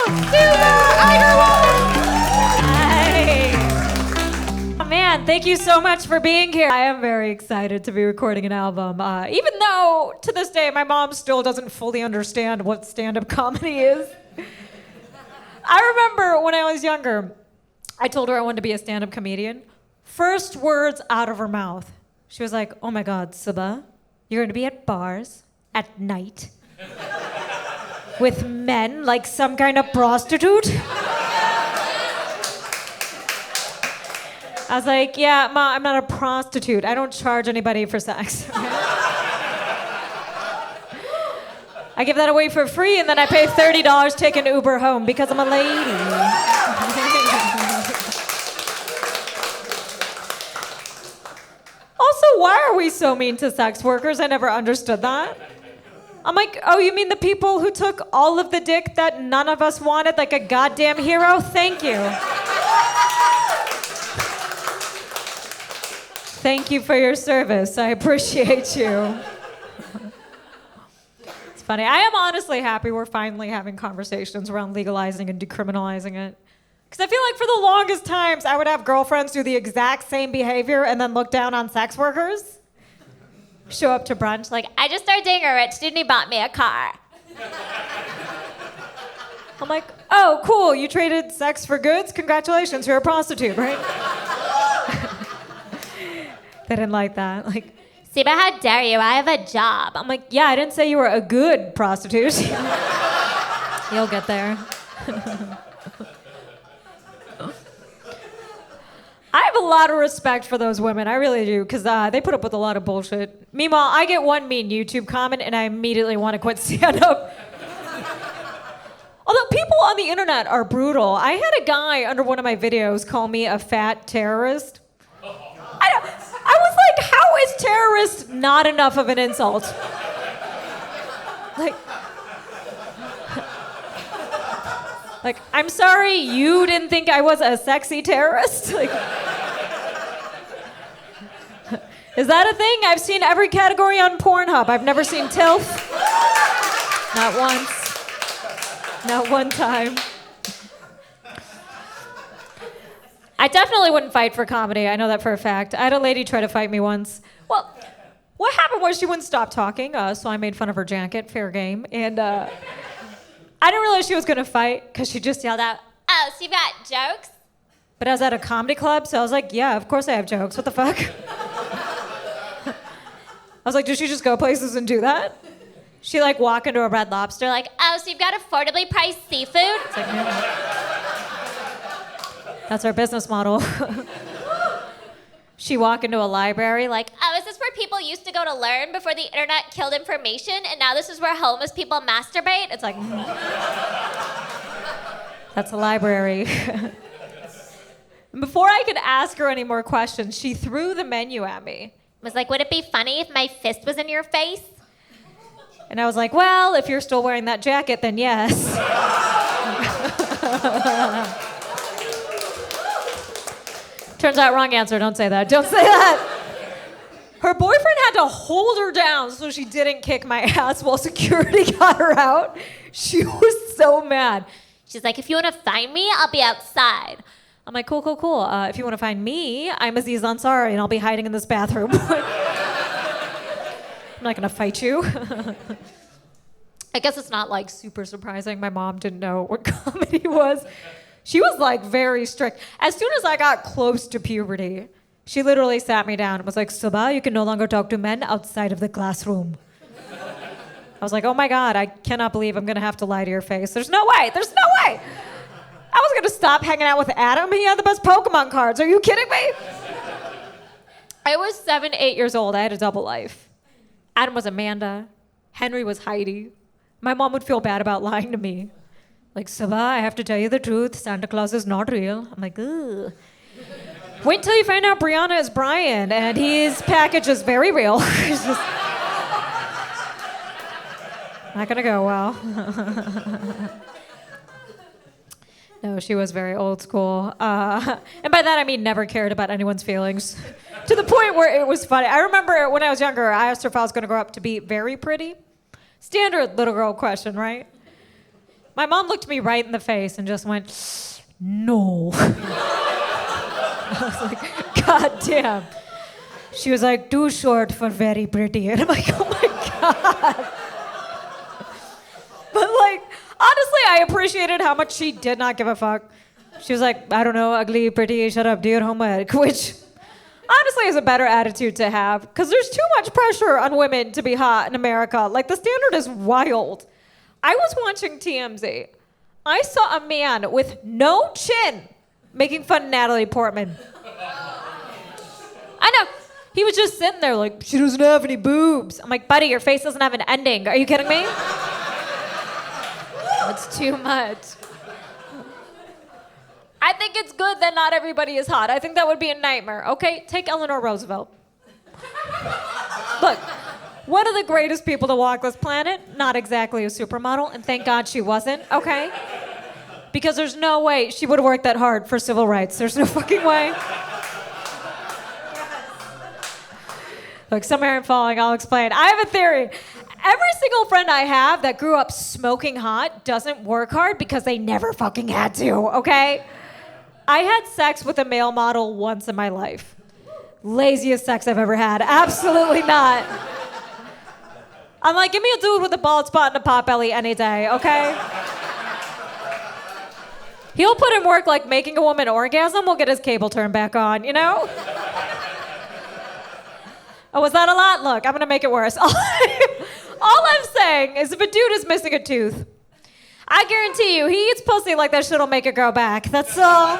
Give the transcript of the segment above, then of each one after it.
Subhah Agarwal! Hi. Oh, man, thank you so much for being here. I am very excited to be recording an album, even though to this day my mom still doesn't fully understand what stand-up comedy is. I remember when I was younger, I told her I wanted to be a stand-up comedian. First words out of her mouth, she was like, "Oh my God, Subhah, you're gonna be at bars at night with men like some kind of prostitute?" I was like, "Yeah, Ma, I'm not a prostitute. I don't charge anybody for sex." I give that away for free, and then I pay $30 to take an Uber home because I'm a lady. Also, why are we so mean to sex workers? I never understood that. I'm like, oh, you mean the people who took all of the dick that none of us wanted like a goddamn hero? Thank you. Thank you for your service. I appreciate you. It's funny. I am honestly happy we're finally having conversations around legalizing and decriminalizing it. Because I feel like for the longest times, I would have girlfriends do the exact same behavior and then look down on sex workers. Show up to brunch like, "I just started dating a rich dude and he bought me a car." I'm like, "Oh, cool, you traded sex for goods? Congratulations, you're a prostitute, right?" They didn't like that. Like, "Subhah, how dare you? I have a job." I'm like, "Yeah, I didn't say you were a good prostitute." You'll get there. I have a lot of respect for those women. I really do, because they put up with a lot of bullshit. Meanwhile, I get one mean YouTube comment, and I immediately want to quit stand-up. Although people on the internet are brutal. I had a guy under one of my videos call me a fat terrorist. I was like, how is terrorist not enough of an insult? Like, I'm sorry you didn't think I was a sexy terrorist? Like, is that a thing? I've seen every category on Pornhub. I've never seen TILF. Not once. Not one time. I definitely wouldn't fight for comedy. I know that for a fact. I had a lady try to fight me once. Well, what happened was she wouldn't stop talking, so I made fun of her jacket, fair game, and I didn't realize she was gonna fight because she just yelled out, "Oh, so you've got jokes?" But I was at a comedy club, so I was like, "Yeah, of course I have jokes. What the fuck?" I was like, "Did she just go places and do that?" She like walk into a Red Lobster, like, "Oh, so you've got affordably priced seafood?" It's like, "Yeah. That's our business model." She walk into a library like, "Oh, is this where people used to go to learn before the internet killed information, and now this is where homeless people masturbate?" It's like, That's a library. Before I could ask her any more questions, she threw the menu at me. Was like, "Would it be funny if my fist was in your face?" And I was like, "Well, if you're still wearing that jacket, then yes." Turns out, wrong answer. Don't say that. Don't say that. Her boyfriend had to hold her down so she didn't kick my ass while security got her out. She was so mad. She's like, "If you want to find me, I'll be outside." I'm like, cool. If you want to find me, I'm Aziz Ansari, and I'll be hiding in this bathroom. I'm not going to fight you. I guess it's not like super surprising. My mom didn't know what comedy was. She was like very strict. As soon as I got close to puberty, she literally sat me down and was like, "Subhah, you can no longer talk to men outside of the classroom." I was like, oh my God, I cannot believe I'm gonna have to lie to your face. There's no way. I was gonna stop hanging out with Adam. He had the best Pokemon cards. Are you kidding me? I was 7, 8 years old. I had a double life. Adam was Amanda. Henry was Heidi. My mom would feel bad about lying to me. Like, "Subhah, I have to tell you the truth. Santa Claus is not real." I'm like, ugh. Wait till you find out Brianna is Brian, and his package is very real. It's just not gonna go well. No, she was very old school. And by that, I mean never cared about anyone's feelings. To the point where it was funny. I remember when I was younger, I asked her if I was gonna grow up to be very pretty. Standard little girl question, right? My mom looked me right in the face and just went, no. I was like, God damn. She was like, too short for very pretty. And I'm like, oh my God. But like, honestly, I appreciated how much she did not give a fuck. She was like, I don't know, ugly, pretty, shut up, do your homework, which honestly is a better attitude to have because there's too much pressure on women to be hot in America. Like, the standard is wild. I was watching TMZ. I saw a man with no chin making fun of Natalie Portman. I know. He was just sitting there like, she doesn't have any boobs. I'm like, buddy, your face doesn't have an ending. Are you kidding me? It's too much. I think it's good that not everybody is hot. I think that would be a nightmare. Okay, take Eleanor Roosevelt. Look, one of the greatest people to walk this planet, not exactly a supermodel, and thank God she wasn't, okay? Because there's no way she would have worked that hard for civil rights. There's no fucking way. Look, some hair ain't falling, I'll explain. I have a theory. Every single friend I have that grew up smoking hot doesn't work hard because they never fucking had to, okay? I had sex with a male model once in my life. Laziest sex I've ever had. Absolutely not. I'm like, give me a dude with a bald spot and a pot belly any day, okay? He'll put in work like making a woman orgasm. We'll get his cable turned back on, you know? Oh, was that a lot? Look, I'm gonna make it worse. All I'm saying is if a dude is missing a tooth, I guarantee you, he eats pussy like that shit'll make it grow back. That's all.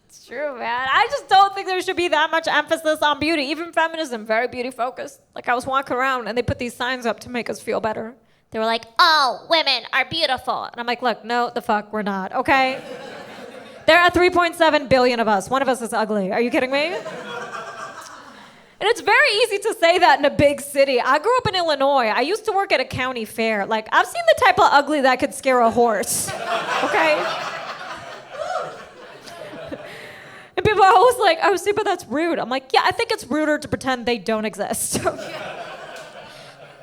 It's true, man. I just don't think there should be that much emphasis on beauty. Even feminism, very beauty focused. Like, I was walking around and they put these signs up to make us feel better. They were like, all women are beautiful. And I'm like, look, no, the fuck, we're not, okay? There are 3.7 billion of us. One of us is ugly. Are you kidding me? And it's very easy to say that in a big city. I grew up in Illinois. I used to work at a county fair. Like, I've seen the type of ugly that could scare a horse. Okay? And people are always like, oh, see, but that's rude. I'm like, yeah, I think it's ruder to pretend they don't exist.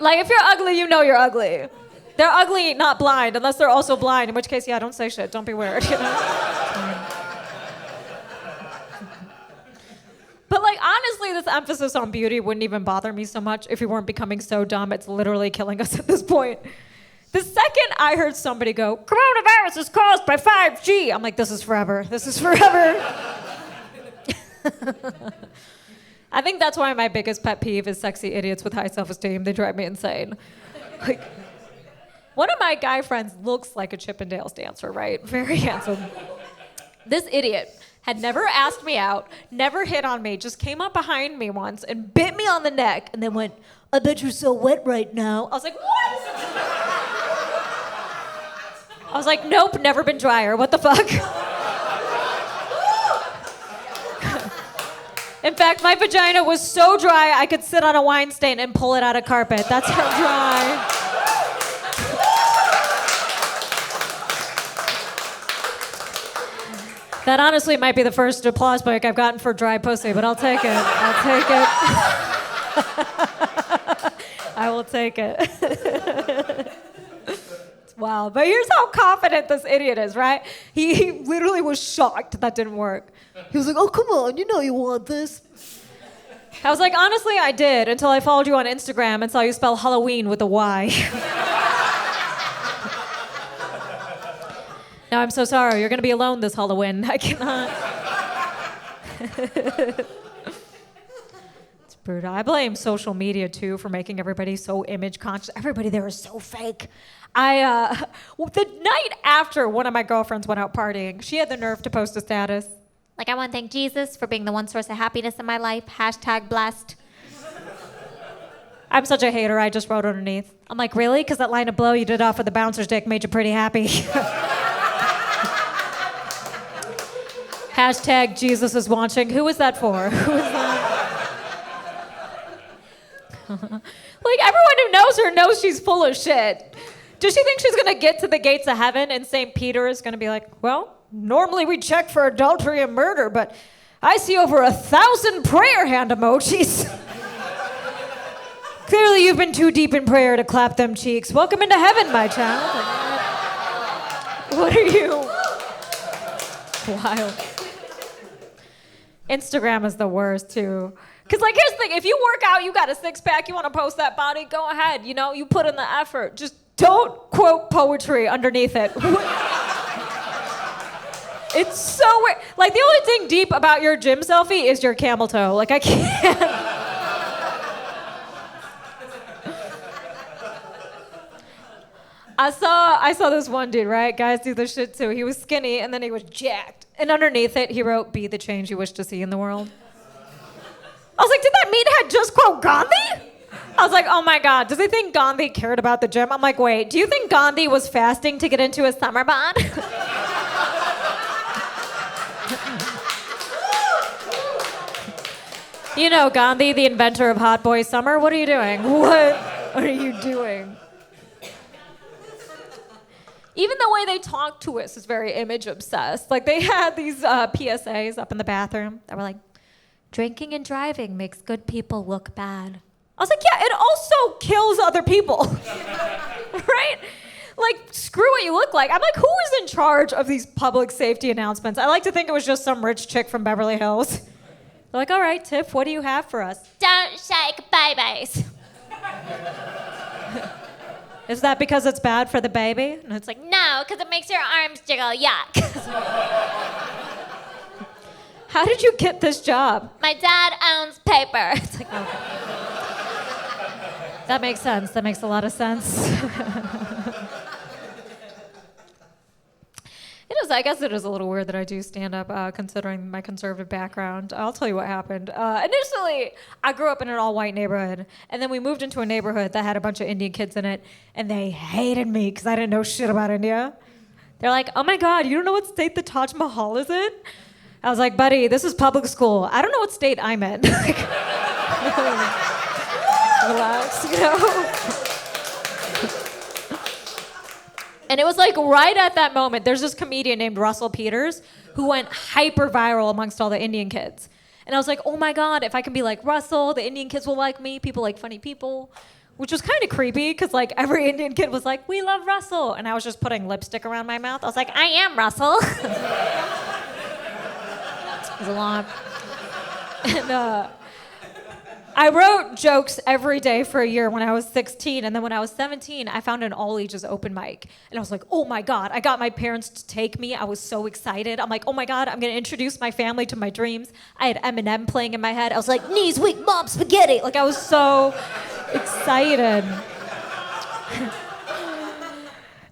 Like, if you're ugly, you know you're ugly. They're ugly, not blind, unless they're also blind, in which case, yeah, don't say shit. Don't be weird, you know? But, like, honestly, this emphasis on beauty wouldn't even bother me so much if we weren't becoming so dumb. It's literally killing us at this point. The second I heard somebody go, coronavirus is caused by 5G, I'm like, this is forever. This is forever. I think that's why my biggest pet peeve is sexy idiots with high self-esteem. They drive me insane. Like, one of my guy friends looks like a Chippendales dancer, right? Very handsome. This idiot had never asked me out, never hit on me, just came up behind me once and bit me on the neck and then went, I bet you're so wet right now. I was like, what? I was like, nope, never been drier. What the fuck? In fact, my vagina was so dry I could sit on a wine stain and pull it out of carpet. That's how dry. That honestly might be the first applause break I've gotten for dry pussy, but I'll take it. I'll take it. I will take it. It's wild. But here's how confident this idiot is, right? He literally was shocked that didn't work. He was like, oh, come on, you know you want this. I was like, honestly, I did, until I followed you on Instagram and saw you spell Halloween with a Y. Now I'm so sorry. You're going to be alone this Halloween. I cannot. It's brutal. I blame social media, too, for making everybody so image conscious. Everybody there is so fake. The night after one of my girlfriends went out partying, she had the nerve to post a status. Like, I want to thank Jesus for being the one source of happiness in my life. #blessed. I'm such a hater. I just wrote underneath. I'm like, really? Because that line of blow you did off with the bouncer's dick made you pretty happy. #Jesus is watching. Who is that for? Who is that? Like, everyone who knows her knows she's full of shit. Does she think she's going to get to the gates of heaven and St. Peter is going to be like, well, normally we check for adultery and murder, but I see over 1,000 prayer hand emojis. Clearly you've been too deep in prayer to clap them cheeks. Welcome into heaven, my child. What are you? Wild. Instagram is the worst, too. Because, like, here's the thing. If you work out, you got a six-pack, you want to post that body, go ahead. You know, you put in the effort. Just don't quote poetry underneath it. It's so weird. Like, the only thing deep about your gym selfie is your camel toe. Like, I can't. I saw this one dude, right? Guys do this shit too. He was skinny and then he was jacked. And underneath it, he wrote, "Be the change you wish to see in the world." I was like, did that meathead just quote Gandhi? I was like, oh my God, does he think Gandhi cared about the gym? I'm like, wait, do you think Gandhi was fasting to get into his summer bod? You know, Gandhi, the inventor of hot boy summer, what are you doing? What are you doing? Even the way they talk to us is very image obsessed. Like, they had these PSAs up in the bathroom that were like, drinking and driving makes good people look bad. I was like, yeah, it also kills other people. Right? Like, screw what you look like. I'm like, who is in charge of these public safety announcements? I like to think it was just some rich chick from Beverly Hills. They're like, all right, Tiff, what do you have for us? Don't shake babies. Is that because it's bad for the baby? And it's like, no, because it makes your arms jiggle. Yuck. How did you get this job? My dad owns paper. It's like, okay. That makes sense. That makes a lot of sense. I guess it is a little weird that I do stand up, considering my conservative background. I'll tell you what happened. Initially, I grew up in an all-white neighborhood, and then we moved into a neighborhood that had a bunch of Indian kids in it, and they hated me because I didn't know shit about India. They're like, oh my God, you don't know what state the Taj Mahal is in? I was like, buddy, this is public school. I don't know what state I'm in. Like, relax, you know? And it was like right at that moment, there's this comedian named Russell Peters who went hyper viral amongst all the Indian kids. And I was like, oh my God, if I can be like Russell, the Indian kids will like me, people like funny people. Which was kind of creepy because like every Indian kid was like, we love Russell. And I was just putting lipstick around my mouth. I was like, I am Russell. It was a lot. And I wrote jokes every day for a year when I was 16, and then when I was 17, I found an all-ages open mic. And I was like, oh my God, I got my parents to take me. I was so excited. I'm like, oh my God, I'm gonna introduce my family to my dreams. I had Eminem playing in my head. I was like, knees weak, mom, spaghetti. Like, I was so excited.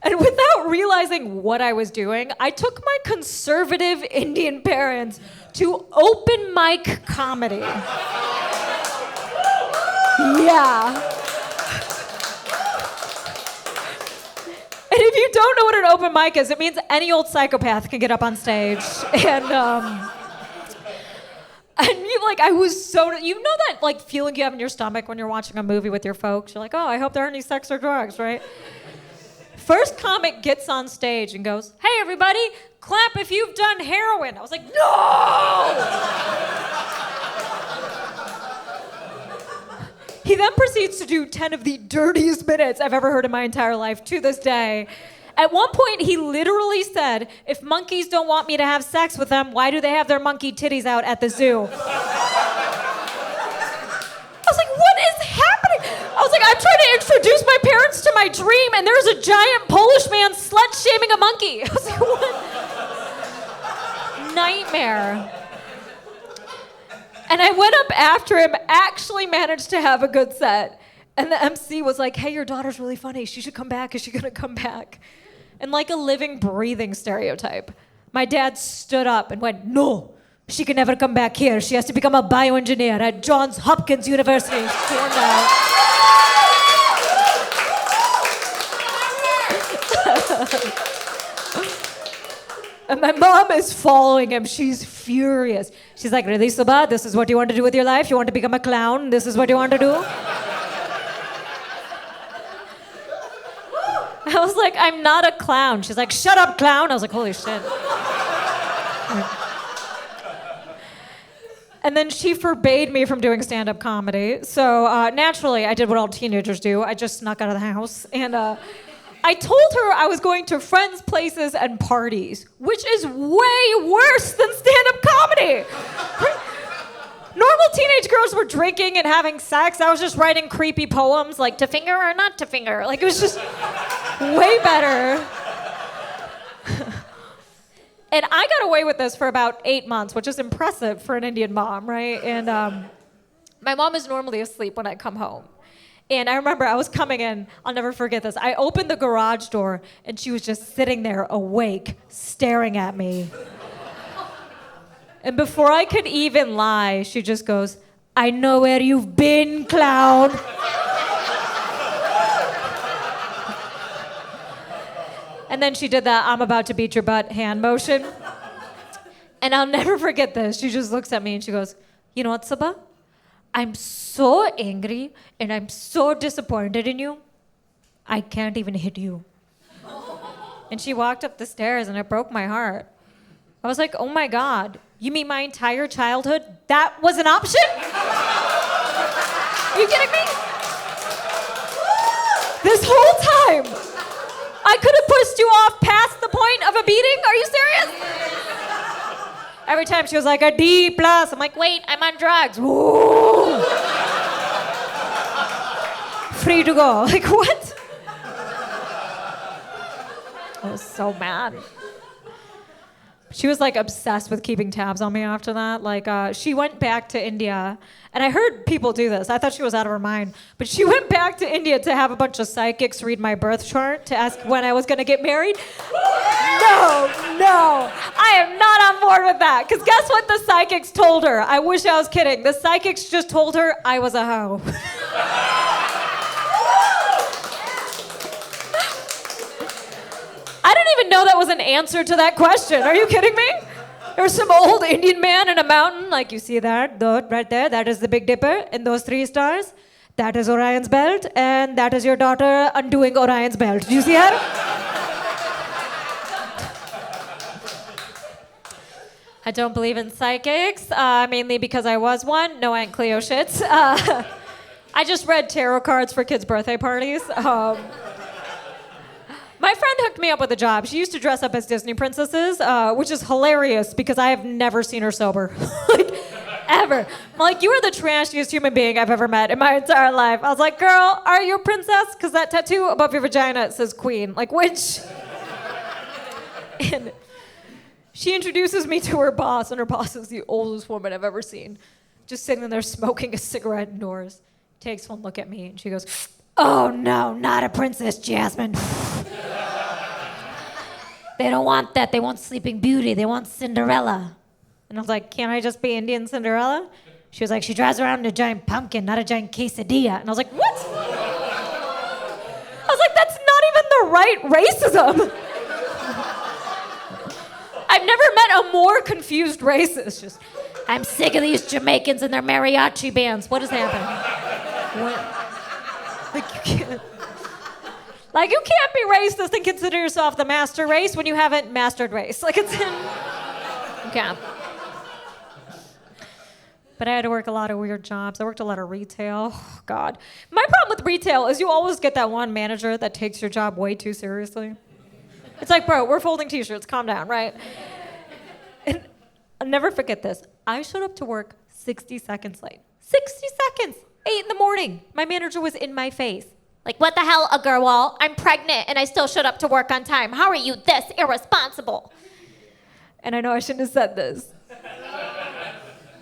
And without realizing what I was doing, I took my conservative Indian parents to open mic comedy. Yeah. And if you don't know what an open mic is, it means any old psychopath can get up on stage. And you like, I was so, you know that like feeling you have in your stomach when you're watching a movie with your folks? You're like, oh, I hope there aren't any sex or drugs, right? First comic gets on stage and goes, hey everybody, clap if you've done heroin. I was like, no! He then proceeds to do 10 of the dirtiest minutes I've ever heard in my entire life to this day. At one point, he literally said, if monkeys don't want me to have sex with them, why do they have their monkey titties out at the zoo? I was like, what is happening? I was like, I'm trying to introduce my parents to my dream, and there's a giant Polish man slut-shaming a monkey. I was like, what? Nightmare. And I went up after him, actually managed to have a good set. And the MC was like, hey, your daughter's really funny. She should come back. Is she going to come back? And like a living, breathing stereotype, my dad stood up and went, no, she can never come back here. She has to become a bioengineer at Johns Hopkins University. Stormed out. And my mom is following him. She's furious. She's like, really, Subhah? This is what you want to do with your life? You want to become a clown? This is what you want to do? I was like, I'm not a clown. She's like, shut up, clown. I was like, holy shit. And then she forbade me from doing stand-up comedy. So naturally, I did what all teenagers do. I just snuck out of the house. And I told her I was going to friends' places and parties, which is way worse than stand-up comedy. Normal teenage girls were drinking and having sex. I was just writing creepy poems like to finger or not to finger. Like it was just way better. And I got away with this for about 8 months, which is impressive for an Indian mom, right? And my mom is normally asleep when I come home. And I remember I was coming in, I'll never forget this. I opened the garage door and she was just sitting there awake, staring at me. And before I could even lie, she just goes, "I know where you've been, clown." And then she did that "I'm about to beat your butt" hand motion. And I'll never forget this. She just looks at me and she goes, "You know what, Subhah? I'm so angry and I'm so disappointed in you, I can't even hit you." And she walked up the stairs and it broke my heart. I was like, oh my God, you mean my entire childhood, that was an option? Are you kidding me? This whole time, I could have pushed you off past the point of a beating? Are you serious? Every time she was like, a D+. I'm like, wait, I'm on drugs. Ooh. Free to go. Like, what? I was so mad. She was like obsessed with keeping tabs on me after that. Like she went back to India, and I heard people do this. I thought she was out of her mind, but she went back to India to have a bunch of psychics read my birth chart to ask when I was gonna get married. No, I am not on board with that. Because guess what the psychics told her? I wish I was kidding. The psychics just told her I was a hoe. I didn't even know that was an answer to that question. Are you kidding me? There was some old Indian man in a mountain, like, you see that right there? That is the Big Dipper, and those 3 stars. That is Orion's belt, and that is your daughter undoing Orion's belt. Do you see her? I don't believe in psychics, mainly because I was one. No Aunt Cleo shits. I just read tarot cards for kids' birthday parties. My friend hooked me up with a job. She used to dress up as Disney princesses, which is hilarious because I have never seen her sober. Like, ever. I'm like, you are the trashiest human being I've ever met in my entire life. I was like, girl, are you a princess? Because that tattoo above your vagina says queen. Like, which? And she introduces me to her boss, and her boss is the oldest woman I've ever seen. Just sitting there smoking a cigarette indoors. Takes one look at me, and she goes, "Oh no, not a princess, Jasmine. They don't want that. They want Sleeping Beauty. They want Cinderella." And I was like, can't I just be Indian Cinderella? She was like, she drives around in a giant pumpkin, not a giant quesadilla. And I was like, what? I was like, that's not even the right racism. I've never met a more confused racist. Just, I'm sick of these Jamaicans and their mariachi bands. What is happening? What? Like, you can't be racist and consider yourself the master race when you haven't mastered race. Like, it's in... Okay. But I had to work a lot of weird jobs. I worked a lot of retail. Oh, God. My problem with retail is you always get that one manager that takes your job way too seriously. It's like, bro, we're folding t-shirts. Calm down, right? And I'll never forget this. I showed up to work 60 seconds late. 60 seconds! 8 in the morning. My manager was in my face. Like, what the hell, Agarwal? I'm pregnant and I still showed up to work on time. How are you this irresponsible? And I know I shouldn't have said this.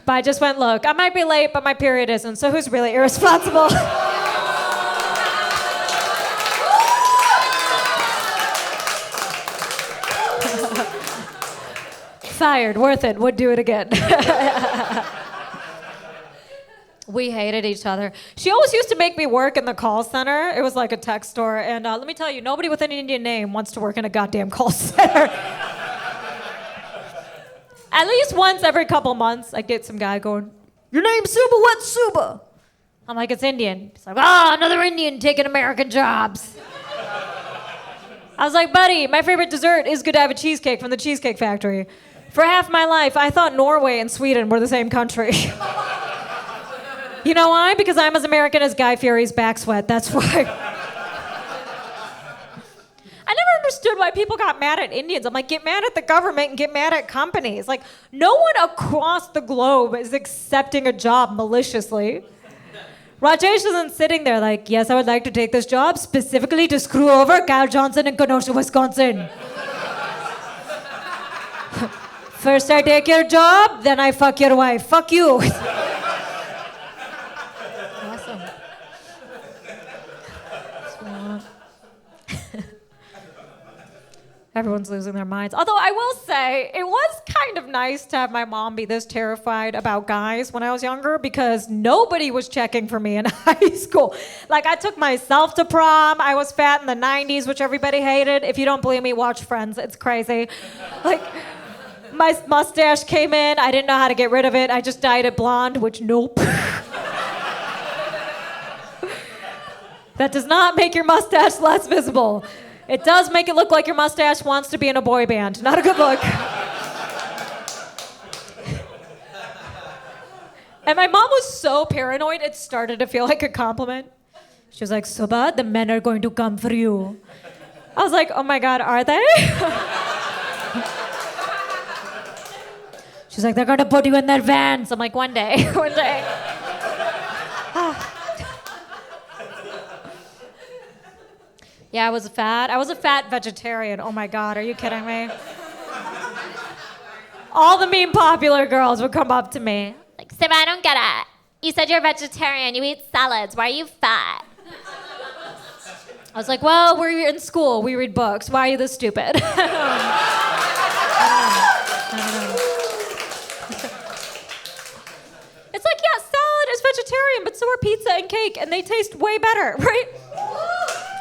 But I just went, look, I might be late, but my period isn't, so who's really irresponsible? Fired, worth it, would do it again. We hated each other. She always used to make me work in the call center. It was like a tech store. And let me tell you, nobody with an Indian name wants to work in a goddamn call center. At least once every couple months, I get some guy going, your name's Subhah, what's Subhah? I'm like, it's Indian. He's like, oh, another Indian taking American jobs. I was like, buddy, my favorite dessert is Godiva cheesecake from the Cheesecake Factory. For half my life, I thought Norway and Sweden were the same country. You know why? Because I'm as American as Guy Fieri's back sweat. That's why. I never understood why people got mad at Indians. I'm like, get mad at the government and get mad at companies. Like, no one across the globe is accepting a job maliciously. Rajesh isn't sitting there like, yes, I would like to take this job specifically to screw over Kyle Johnson in Kenosha, Wisconsin. First I take your job, then I fuck your wife. Fuck you. Awesome. Everyone's losing their minds. Although I will say, it was kind of nice to have my mom be this terrified about guys when I was younger because nobody was checking for me in high school. Like, I took myself to prom. I was fat in the 90s, which everybody hated. If you don't believe me, watch Friends. It's crazy. Like, my mustache came in. I didn't know how to get rid of it. I just dyed it blonde, which nope. That does not make your mustache less visible. It does make it look like your mustache wants to be in a boy band. Not a good look. And my mom was so paranoid, it started to feel like a compliment. She was like, Subhah, the men are going to come for you. I was like, oh my God, are they? She's like, they're going to put you in their vans. I'm like, one day, one day. Yeah, I was fat. I was a fat vegetarian. Oh my God, are you kidding me? All the meme popular girls would come up to me. Like, Subhah, I don't get it. You said you're a vegetarian. You eat salads. Why are you fat? I was like, well, we're in school. We read books. Why are you this stupid? I don't know. It's like, yeah, salad is vegetarian, but so are pizza and cake, and they taste way better, right?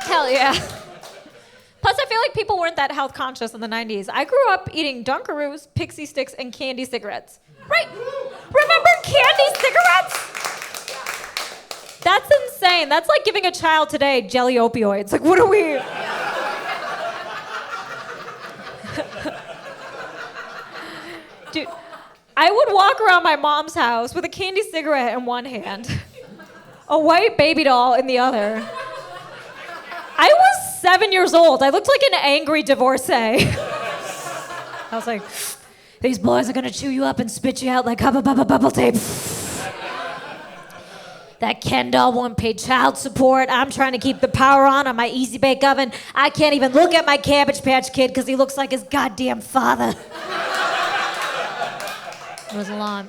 Hell yeah. Plus, I feel like people weren't that health conscious in the 90s. I grew up eating Dunkaroos, Pixie Sticks, and candy cigarettes. Right? Remember candy cigarettes? That's insane. That's like giving a child today jelly opioids. Like, what are we... Dude, I would walk around my mom's house with a candy cigarette in one hand, a white baby doll in the other. I was 7 years old. I looked like an angry divorcee. I was like, these boys are gonna chew you up and spit you out like Hubba Bubba Bubble Tape. That Ken doll won't pay child support. I'm trying to keep the power on my Easy Bake Oven. I can't even look at my Cabbage Patch Kid because he looks like his goddamn father. It was a lot.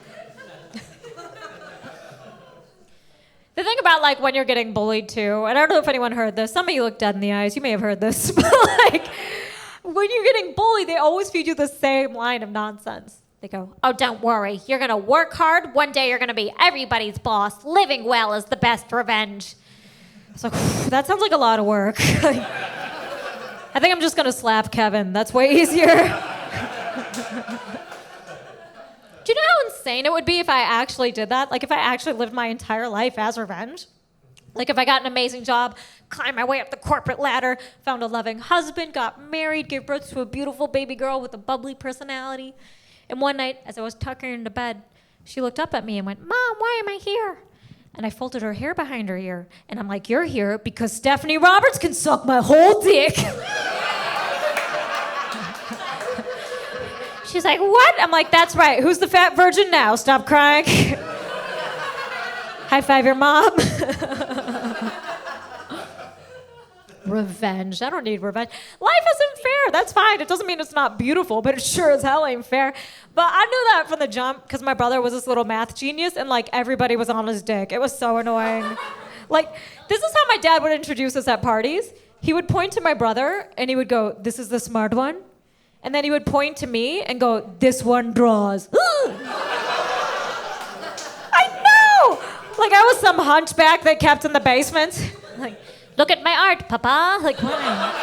The thing about, like, when you're getting bullied, too, and I don't know if anyone heard this. Some of you look dead in the eyes. You may have heard this. But, like, when you're getting bullied, they always feed you the same line of nonsense. They go, oh, don't worry. You're going to work hard. One day you're going to be everybody's boss. Living well is the best revenge. It's like, that sounds like a lot of work. I think I'm just going to slap Kevin. That's way easier. Do you know how insane it would be if I actually did that? Like, if I actually lived my entire life as revenge? Like, if I got an amazing job, climbed my way up the corporate ladder, found a loving husband, got married, gave birth to a beautiful baby girl with a bubbly personality. And one night, as I was tucking her into bed, she looked up at me and went, Mom, why am I here? And I folded her hair behind her ear. And I'm like, you're here because Stephanie Roberts can suck my whole dick. She's like, what? I'm like, that's right. Who's the fat virgin now? Stop crying. High five your mom. Revenge. I don't need revenge. Life isn't fair. That's fine. It doesn't mean it's not beautiful, but it sure as hell ain't fair. But I knew that from the jump because my brother was this little math genius and, like, everybody was on his dick. It was so annoying. Like, this is how my dad would introduce us at parties. He would point to my brother and he would go, this is the smart one. And then he would point to me and go, this one draws. I know! Like I was some hunchback they kept in the basement. Like, look at my art, Papa. Like, what?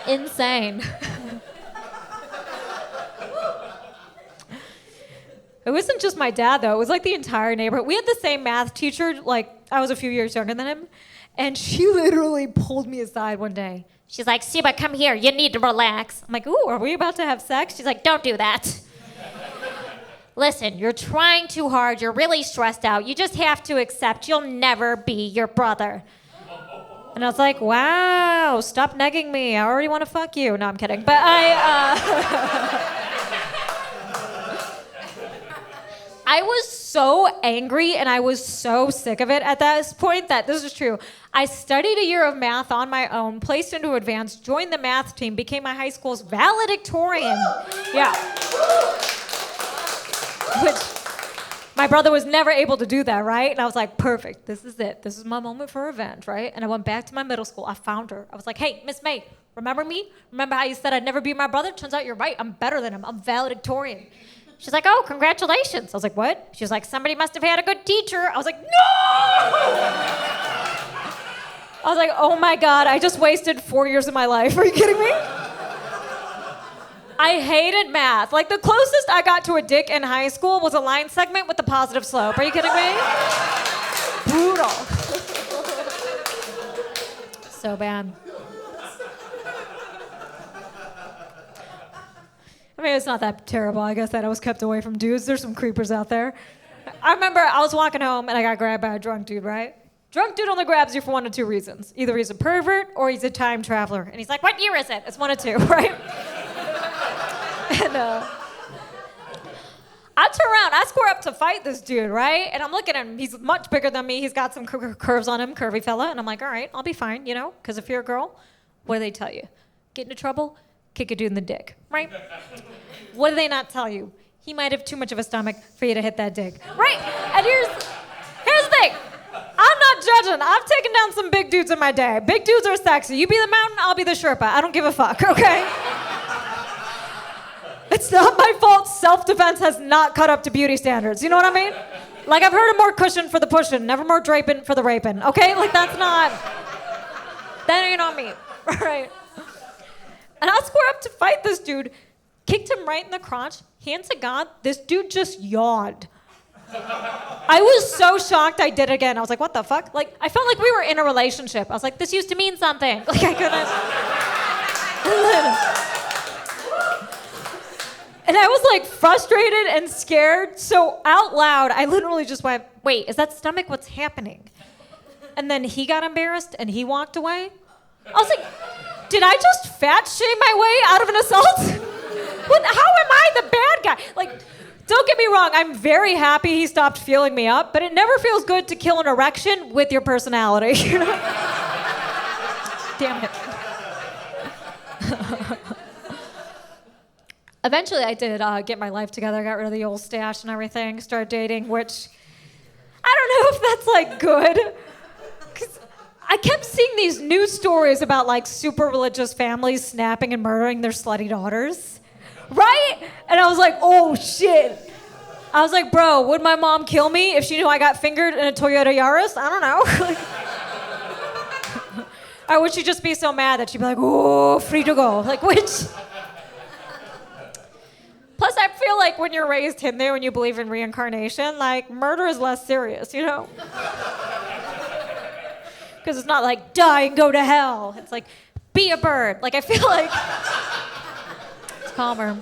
Insane. It wasn't just my dad, though. It was like the entire neighborhood. We had the same math teacher. Like, I was a few years younger than him. And she literally pulled me aside one day. She's like, Subhah, come here. You need to relax. I'm like, ooh, are we about to have sex? She's like, don't do that. Listen, you're trying too hard. You're really stressed out. You just have to accept you'll never be your brother. And I was like, wow, stop negging me. I already want to fuck you. No, I'm kidding. But I was so angry and I was so sick of it at this point that this is true. I studied a year of math on my own, placed into advanced, joined the math team, became my high school's valedictorian. Yeah. Which my brother was never able to do that, right? And I was like, perfect, this is it. This is my moment for revenge, right? And I went back to my middle school. I found her. I was like, hey, Miss May, remember me? Remember how you said I'd never be my brother? Turns out you're right. I'm better than him. I'm valedictorian. She's like, oh, congratulations. I was like, what? She was like, somebody must have had a good teacher. I was like, no! I was like, oh my God, I just wasted 4 years of my life. Are you kidding me? I hated math. Like, the closest I got to a dick in high school was a line segment with a positive slope. Are you kidding me? Brutal. So bad. I mean, it's not that terrible. I guess that I was kept away from dudes. There's some creepers out there. I remember I was walking home and I got grabbed by a drunk dude, right? Drunk dude only grabs you for one of two reasons. Either he's a pervert or he's a time traveler. And he's like, what year is it? It's one of two, right? And I turn around, I square up to fight this dude, right? And I'm looking at him. He's much bigger than me. He's got some curves on him, curvy fella. And I'm like, all right, I'll be fine, you know? Because if you're a girl, what do they tell you? Get into trouble, kick a dude in the dick, right? What do they not tell you? He might have too much of a stomach for you to hit that dick, right? And here's the thing. I'm not judging. I've taken down some big dudes in my day. Big dudes are sexy. You be the mountain, I'll be the Sherpa. I don't give a fuck, okay? It's not my fault self-defense has not caught up to beauty standards. You know what I mean? Like, I've heard of more cushion for the pushing, never more draping for the raping, okay? Like, that ain't on me, right? And I square up to fight this dude, kicked him right in the crotch. Hand to God, this dude just yawned. I was so shocked I did it again. I was like, what the fuck? Like, I felt like we were in a relationship. I was like, this used to mean something. Like, I couldn't. And I was like frustrated and scared. So out loud, I literally just went, wait, is that stomach what's happening? And then he got embarrassed and he walked away. I was like, did I just fat shame my way out of an assault? How am I the bad guy? Like, don't get me wrong, I'm very happy he stopped feeling me up, but it never feels good to kill an erection with your personality, you know? Damn it. Eventually, I did get my life together, got rid of the old stash and everything, started dating, which I don't know if that's like good. Because I kept seeing these news stories about like super religious families snapping and murdering their slutty daughters. Right? And I was like, oh shit. I was like, bro, would my mom kill me if she knew I got fingered in a Toyota Yaris? I don't know. Or would she just be so mad that she'd be like, oh, free to go? Like, which? Plus, I feel like when you're raised Hindu and you believe in reincarnation, like, murder is less serious, you know? Because it's not like, die and go to hell. It's like, be a bird. Like, I feel like it's calmer.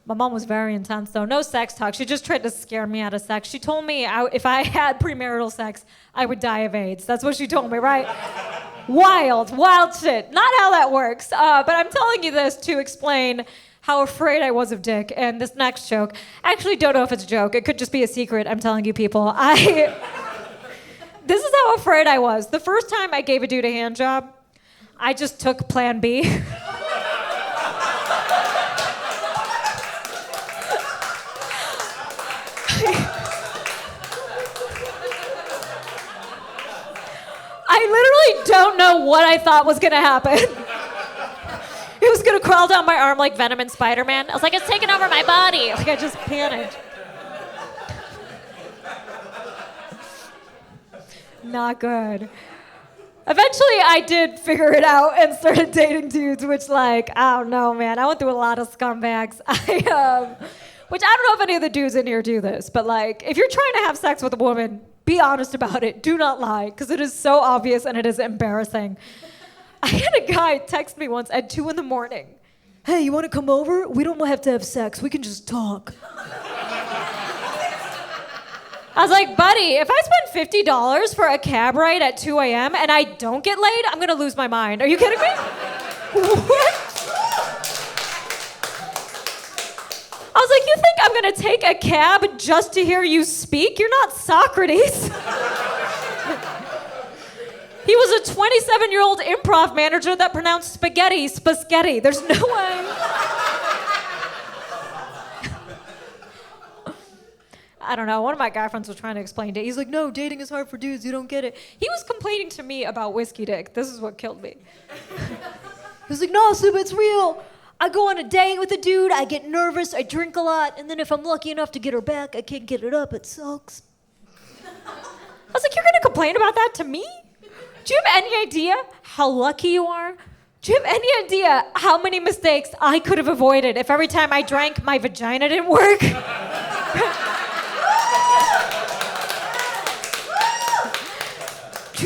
My mom was very intense, though. No sex talk. She just tried to scare me out of sex. She told me if I had premarital sex, I would die of AIDS. That's what she told me, right? Wild shit. Not how that works. But I'm telling you this to explain how afraid I was of dick. And this next joke, I actually don't know if it's a joke. It could just be a secret. I'm telling you people. This is how afraid I was. The first time I gave a dude a hand job, I just took Plan B. I literally don't know what I thought was gonna happen. It was gonna crawl down my arm like Venom and Spider-Man. I was like, it's taking over my body. Like, I just panicked. Not good. Eventually, I did figure it out and started dating dudes, which, like, I don't know, man. I went through a lot of scumbags. Which I don't know if any of the dudes in here do this, but, like, if you're trying to have sex with a woman, Be honest about it. Do not lie, because it is so obvious and it is embarrassing. I had a guy text me once at 2 a.m. Hey, you want to come over? We don't have to have sex. We can just talk. I was like, buddy, if I spend $50 for a cab ride at 2 a.m. and I don't get laid, I'm going to lose my mind. Are you kidding me? What? I was like, you think I'm going to take a cab just to hear you speak? You're not Socrates. He was a 27-year-old improv manager that pronounced spaghetti, spaghetti. There's no way. I don't know. One of my guy friends was trying to explain it. He's like, no, dating is hard for dudes. You don't get it. He was complaining to me about whiskey dick. This is what killed me. He was like, no, Subhah, it's real. I go on a date with a dude. I get nervous. I drink a lot. And then if I'm lucky enough to get her back, I can't get it up. It sucks. I was like, you're going to complain about that to me? Do you have any idea how lucky you are? Do you have any idea how many mistakes I could have avoided if every time I drank, my vagina didn't work? Do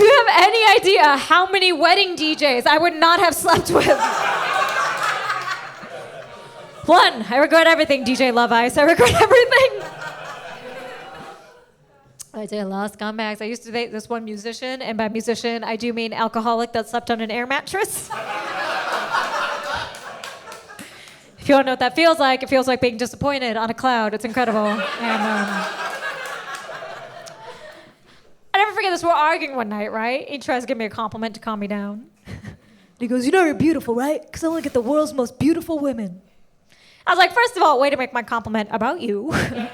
you have any idea how many wedding DJs I would not have slept with? One, I regret everything, DJ Love Ice. I regret everything. I did a lot of scumbags. I used to date this one musician, and by musician, I do mean alcoholic that slept on an air mattress. If you want to know what that feels like, it feels like being disappointed on a cloud. It's incredible. And I never forget this. We're arguing one night, right? He tries to give me a compliment to calm me down. He goes, you know you're beautiful, right? Because I want to get the world's most beautiful women. I was like, first of all, way to make my compliment about you. Secondly,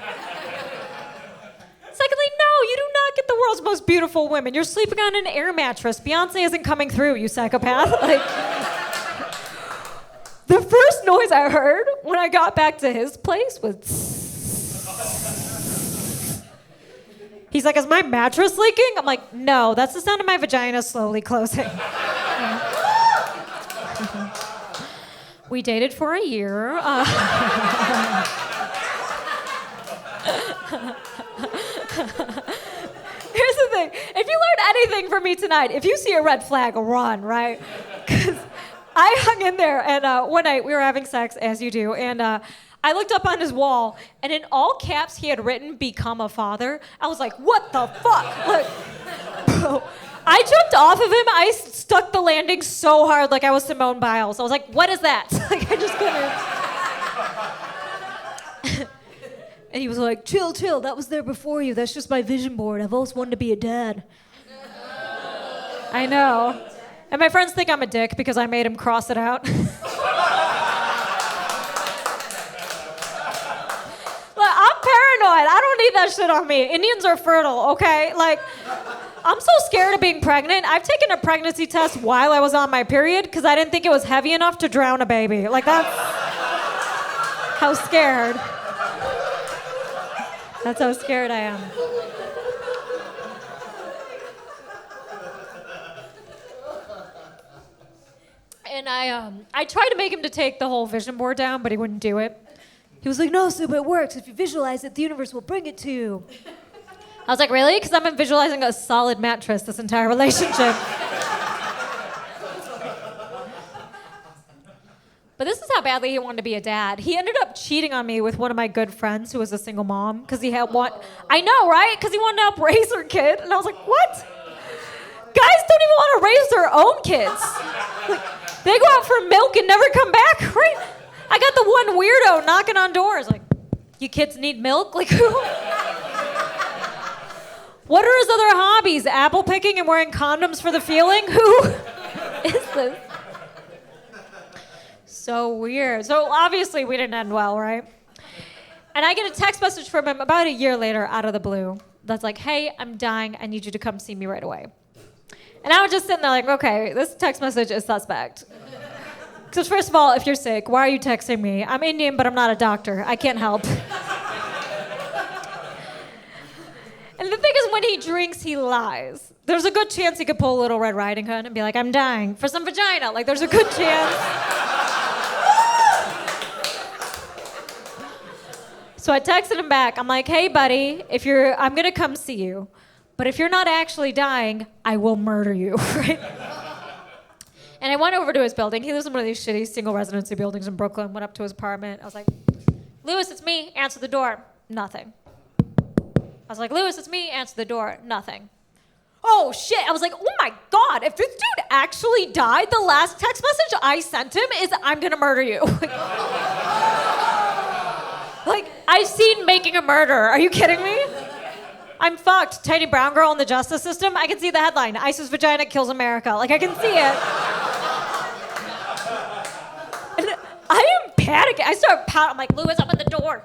no, you do not get the world's most beautiful women. You're sleeping on an air mattress. Beyonce isn't coming through, you psychopath. Like, the first noise I heard when I got back to his place was... He's like, is my mattress leaking? I'm like, no, that's the sound of my vagina slowly closing. We dated for a year. Here's the thing. If you learned anything from me tonight, if you see a red flag, run, right? Because I hung in there, and one night we were having sex, as you do, and I looked up on his wall, and in all caps he had written, become a father. I was like, what the fuck? Like, bro, I jumped off of him. I stuck the landing so hard like I was Simone Biles. I was like, what is that? Like, I just couldn't. And he was like, chill, that was there before you. That's just my vision board. I've always wanted to be a dad. I know. And my friends think I'm a dick because I made him cross it out. Look, I'm paranoid. I don't need that shit on me. Indians are fertile, okay? Like, I'm so scared of being pregnant. I've taken a pregnancy test while I was on my period because I didn't think it was heavy enough to drown a baby. Like, that's how scared. That's how scared I am. And I tried to make him to take the whole vision board down, but he wouldn't do it. He was like, no, Subhah, it works. If you visualize it, the universe will bring it to you. I was like, really? Because I've been visualizing a solid mattress this entire relationship. But this is how badly he wanted to be a dad. He ended up cheating on me with one of my good friends who was a single mom because he had one. I know, right? Because he wanted to help raise her kid. And I was like, what? Guys don't even want to raise their own kids. Like, they go out for milk and never come back, right? I got the one weirdo knocking on doors like, you kids need milk? Like, who? What are his other hobbies? Apple picking and wearing condoms for the feeling? Who is this? So weird. So obviously we didn't end well, right? And I get a text message from him about a year later out of the blue that's like, hey, I'm dying. I need you to come see me right away. And I was just sitting there like, okay, this text message is suspect. Because first of all, if you're sick, why are you texting me? I'm Indian, but I'm not a doctor. I can't help. And the thing is, when he drinks, he lies. There's a good chance he could pull a Little Red Riding Hood and be like, I'm dying for some vagina. Like, there's a good chance. So I texted him back. I'm like, hey, buddy, I'm going to come see you. But if you're not actually dying, I will murder you, right? And I went over to his building. He lives in one of these shitty single residency buildings in Brooklyn. Went up to his apartment. I was like, Lewis, it's me. Answer the door. Nothing. I was like, Lewis, it's me. Answer the door. Nothing. Oh, shit. I was like, oh, my God. If this dude actually died, the last text message I sent him is, I'm going to murder you. Like, I've seen Making a Murder. Are you kidding me? I'm fucked. Tiny brown girl in the justice system. I can see the headline. ISIS vagina kills America. Like, I can see it. And I am panicking. I start pouting. I'm like, Lewis, open the door.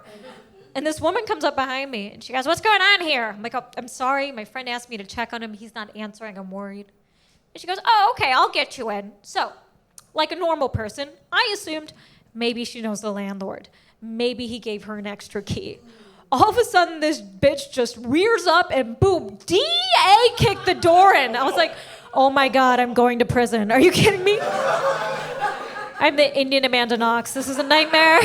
And this woman comes up behind me, and she goes, what's going on here? I'm like, oh, I'm sorry. My friend asked me to check on him. He's not answering. I'm worried. And she goes, oh, okay, I'll get you in. So, like a normal person, I assumed maybe she knows the landlord. Maybe he gave her an extra key. All of a sudden, this bitch just rears up and boom, DA kicked the door in. I was like, oh my God, I'm going to prison. Are you kidding me? I'm the Indian Amanda Knox. This is a nightmare.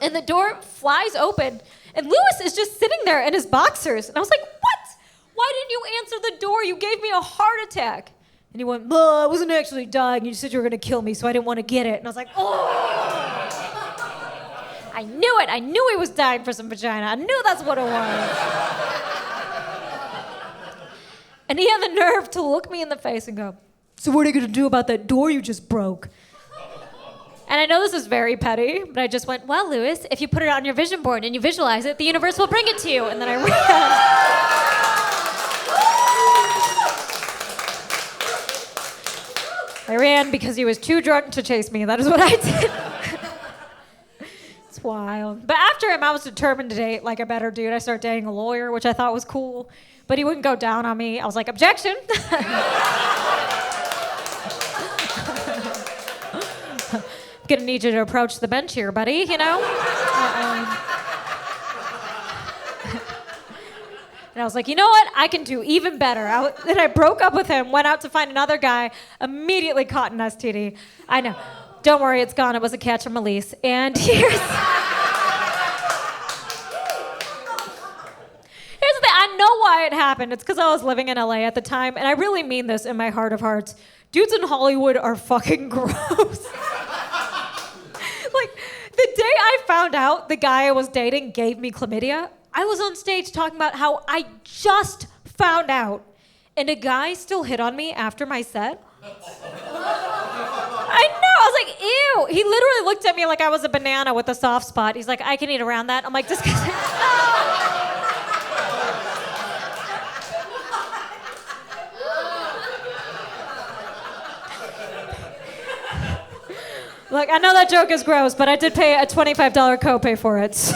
And the door flies open, and Lewis is just sitting there in his boxers. And I was like, what? Why didn't you answer the door? You gave me a heart attack. And he went, I wasn't actually dying. You said you were going to kill me, so I didn't want to get it. And I was like, oh. I knew it. I knew he was dying for some vagina. I knew that's what it was. And he had the nerve to look me in the face and go, so what are you going to do about that door you just broke? And I know this is very petty, but I just went, well, Lewis, if you put it on your vision board and you visualize it, the universe will bring it to you. And then I ran. I ran because he was too drunk to chase me. That is what I did. It's wild. But after him, I was determined to date like a better dude. I started dating a lawyer, which I thought was cool. But he wouldn't go down on me. I was like, objection. Gonna need you to approach the bench here, buddy, you know? And I was like, you know what? I can do even better. Then I broke up with him, went out to find another guy, immediately caught an STD. I know. Don't worry, it's gone. It was a catch and release. And here's the thing. I know why it happened. It's because I was living in LA at the time, and I really mean this in my heart of hearts. Dudes in Hollywood are fucking gross. Like, the day I found out the guy I was dating gave me chlamydia, I was on stage talking about how I just found out, and a guy still hit on me after my set. I know, I was like, ew. He literally looked at me like I was a banana with a soft spot. He's like, I can eat around that. I'm like, just kidding. Look, I know that joke is gross, but I did pay a $25 copay for it. So.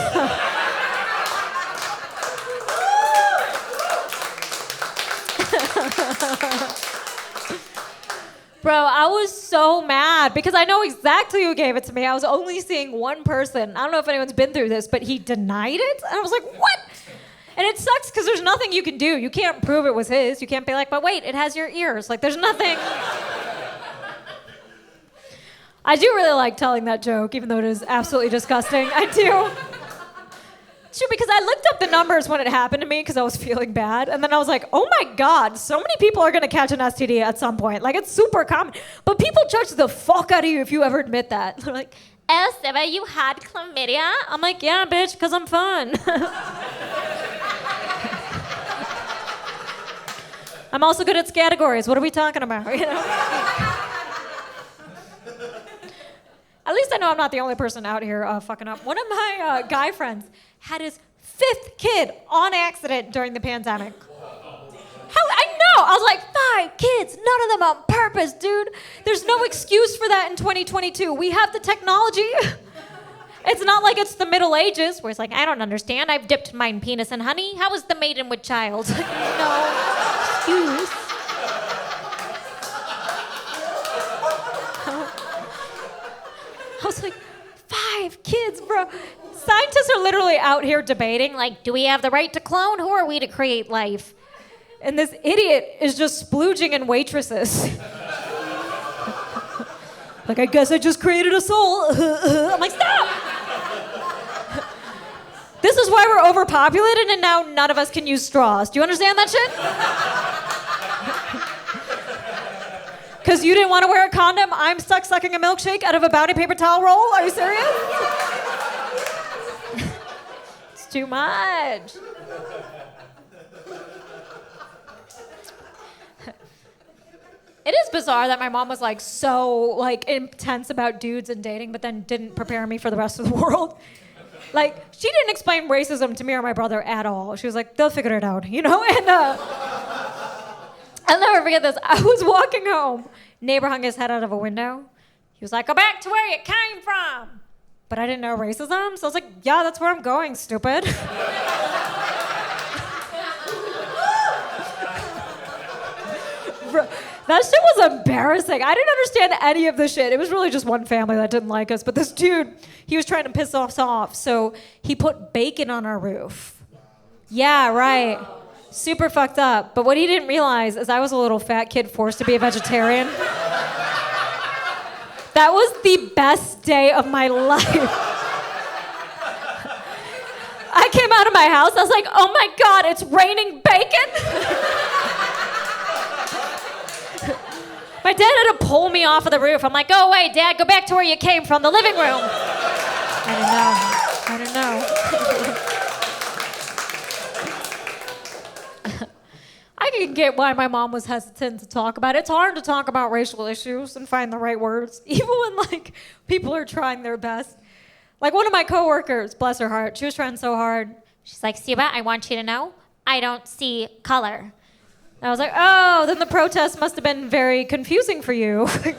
Bro, I was so mad because I know exactly who gave it to me. I was only seeing one person. I don't know if anyone's been through this, but he denied it. And I was like, what? And it sucks because there's nothing you can do. You can't prove it was his. You can't be like, but wait, it has your ears. Like, there's nothing. I do really like telling that joke, even though it is absolutely disgusting. I do. True, because I looked up the numbers when it happened to me because I was feeling bad. And then I was like, oh my God, so many people are going to catch an STD at some point. Like, it's super common. But people judge the fuck out of you if you ever admit that. They're like, Subhah, you had chlamydia? I'm like, yeah, bitch, because I'm fun. I'm also good at categories. What are we talking about? You know? At least I know I'm not the only person out here fucking up. One of my guy friends had his 5th kid on accident during the pandemic. How? I know. I was like, 5 kids, none of them on purpose, dude. There's no excuse for that in 2022. We have the technology. It's not like it's the Middle Ages where it's like, I don't understand. I've dipped mine penis in honey. How is the maiden with child? No excuse. I was like, 5 kids, bro. Scientists are literally out here debating, like, Do we have the right to clone? Who are we to create life? and this idiot is just splooging in waitresses. Like, I guess I just created a soul. I'm like, stop! This is why we're overpopulated and now none of us can use straws. Do you understand that shit? Because you didn't want to wear a condom, I'm stuck sucking a milkshake out of a Bounty paper towel roll? Are you serious? It's too much. It is bizarre that my mom was like so like intense about dudes and dating, but then didn't prepare me for the rest of the world. Like, she didn't explain racism to me or my brother at all. She was like, they'll figure it out, you know? And I'll never forget this. I was walking home. Neighbor hung his head out of a window. He was like, go back to where you came from. But I didn't know racism, so I was like, yeah, that's where I'm going, stupid. That shit was embarrassing. I didn't understand any of the shit. It was really just one family that didn't like us. But this dude, he was trying to piss us off, so he put bacon on our roof. Yeah, right. Super fucked up. But what he didn't realize is I was a little fat kid forced to be a vegetarian. That was the best day of my life. I came out of my house, I was like, oh my God, it's raining bacon? My dad had to pull me off of the roof. I'm like, go away, Dad, go back to where you came from, the living room. I don't know. I can get why my mom was hesitant to talk about it. It's hard to talk about racial issues and find the right words, even when like people are trying their best. Like one of my coworkers, bless her heart, she was trying so hard. She's like, Subhah, I want you to know, I don't see color. I was like, oh, then the protest must have been very confusing for you. I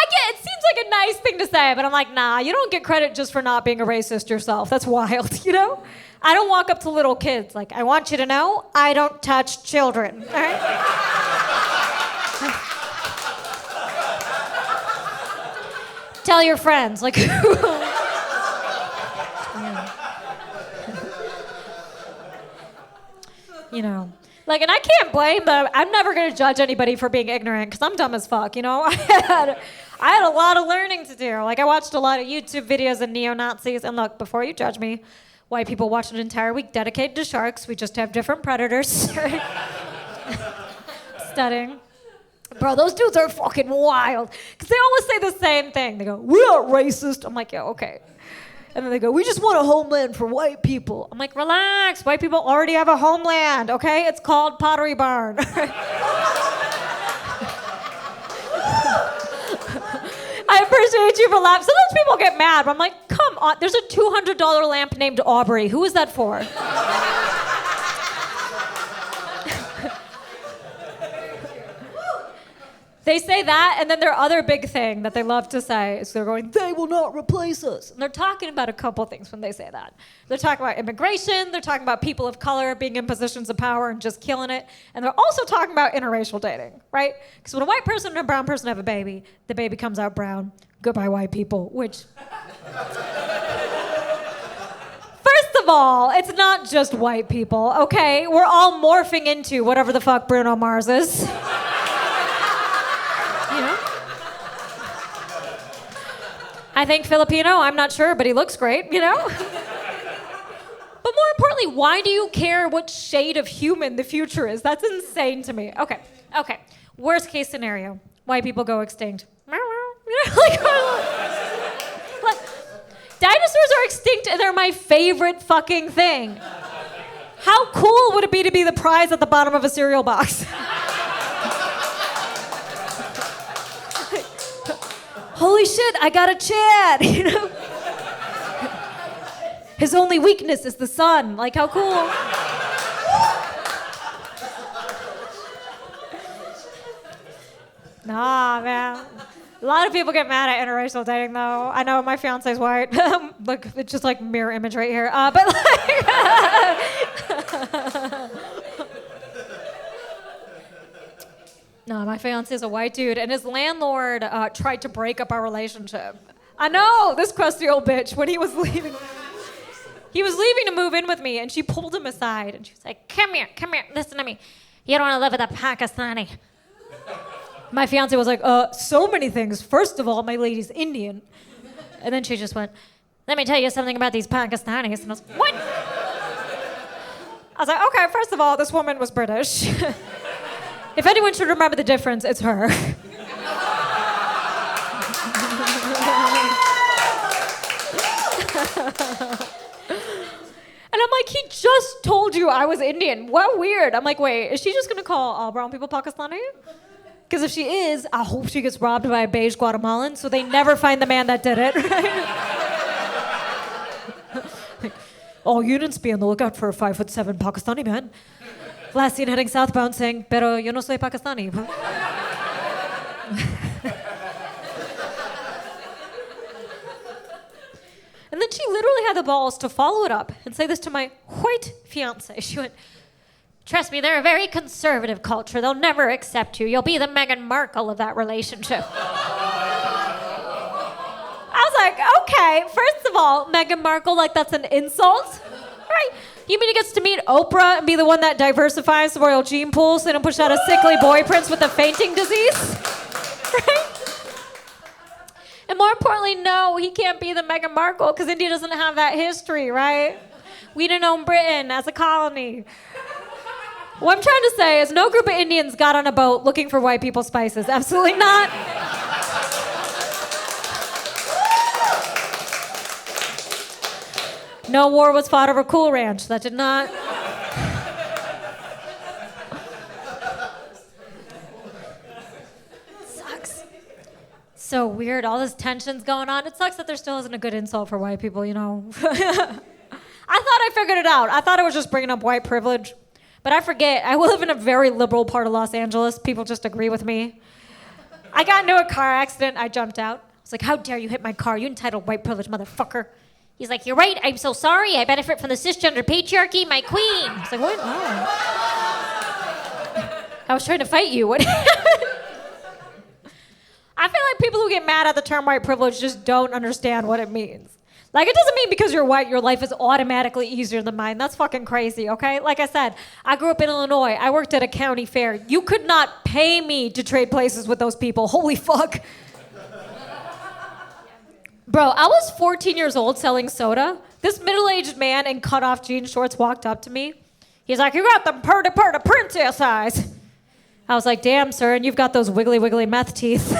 get it seems like a nice thing to say, but I'm like, nah, you don't get credit just for not being a racist yourself. That's wild, you know? I don't walk up to little kids like, I want you to know, I don't touch children, all right? Tell your friends, like, you know, like, and I can't blame them. I'm never gonna judge anybody for being ignorant because I'm dumb as fuck, you know? I had a lot of learning to do. Like, I watched a lot of YouTube videos of neo-Nazis, and look, before you judge me, white people watch an entire week dedicated to sharks. We just have different predators. Studying. Bro, those dudes are fucking wild. Because they always say the same thing. They go, we aren't racist. I'm like, yeah, okay. And then they go, we just want a homeland for white people. I'm like, relax. White people already have a homeland, okay? It's called Pottery Barn. I appreciate you for laughing. Sometimes people get mad, but I'm like, come on. There's a $200 lamp named Aubrey. Who is that for? They say that, and then their other big thing that they love to say is they're going, they will not replace us. And they're talking about a couple things when they say that. They're talking about immigration, they're talking about people of color being in positions of power and just killing it, and they're also talking about interracial dating, right? Because when a white person and a brown person have a baby, the baby comes out brown. Goodbye, white people, which... First of all, it's not just white people, okay? We're all morphing into whatever the fuck Bruno Mars is. You know? I think Filipino, I'm not sure, but he looks great, you know? But more importantly, why do you care what shade of human the future is? That's insane to me. Okay. Worst case scenario, white people go extinct. You know, like dinosaurs are extinct and they're my favorite fucking thing. How cool would it be to be the prize at the bottom of a cereal box? Holy shit, I got a Chad, you know? His only weakness is the sun. Like, how cool. Nah, man. A lot of people get mad at interracial dating, though. I know my fiance's white. Look, it's just like mirror image right here. But like... No, my fiance's a white dude, and his landlord tried to break up our relationship. I know, this crusty old bitch, when he was leaving. He was leaving to move in with me, and she pulled him aside, and she was like, come here, listen to me. You don't want to live with a Pakistani. My fiance was like, so many things. First of all, my lady's Indian. And then she just went, Let me tell you something about these Pakistanis. And I was, what? I was like, okay, first of all, this woman was British. If anyone should remember the difference, it's her. And I'm like, he just told you I was Indian. What weird. I'm like, wait, is she just gonna call all brown people Pakistani? Because if she is, I hope she gets robbed by a beige Guatemalan so they never find the man that did it, right? All units be on the lookout for a 5'7" Pakistani man. Last seen heading southbound saying, pero yo no soy Pakistani. And then she literally had the balls to follow it up and say this to my white fiance. She went, Trust me, they're a very conservative culture. They'll never accept you. You'll be the Meghan Markle of that relationship. I was like, okay, first of all, Meghan Markle, like that's an insult, right? You mean he gets to meet Oprah and be the one that diversifies the royal gene pool so they don't push out a sickly boy prince with a fainting disease, right? And more importantly, no, he can't be the Meghan Markle because India doesn't have that history, right? We didn't own Britain as a colony. What I'm trying to say is no group of Indians got on a boat looking for white people's spices. Absolutely not. No war was fought over Cool Ranch. That did not. Sucks. So weird. All this tension's going on. It sucks that there still isn't a good insult for white people, you know. I thought I figured it out. I thought I was just bringing up white privilege. But I forget. I live in a very liberal part of Los Angeles. People just agree with me. I got into a car accident. I jumped out. I was like, how dare you hit my car, you entitled white privilege motherfucker. He's like, you're right. I'm so sorry. I benefit from the cisgender patriarchy, my queen. I was like, what? No. I was trying to fight you. What happened? I feel like people who get mad at the term white privilege just don't understand what it means. Like, it doesn't mean because you're white, your life is automatically easier than mine. That's fucking crazy, okay? Like I said, I grew up in Illinois. I worked at a county fair. You could not pay me to trade places with those people. Holy fuck. Bro, I was 14 years old selling soda. This middle-aged man in cut-off jean shorts walked up to me. He's like, you got the purda princess eyes. I was like, damn, sir, and you've got those wiggly meth teeth.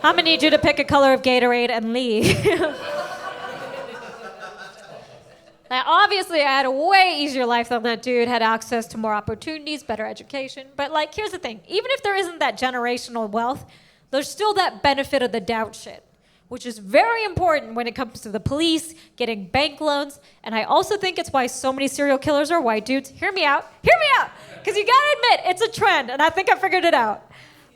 I'm gonna need you to pick a color of Gatorade and leave. Now, obviously, I had a way easier life than that dude, had access to more opportunities, better education. But, like, here's the thing. Even if there isn't that generational wealth, there's still that benefit of the doubt shit, which is very important when it comes to the police, getting bank loans, and I also think it's why so many serial killers are white dudes. Hear me out, because you gotta admit, it's a trend, and I think I figured it out.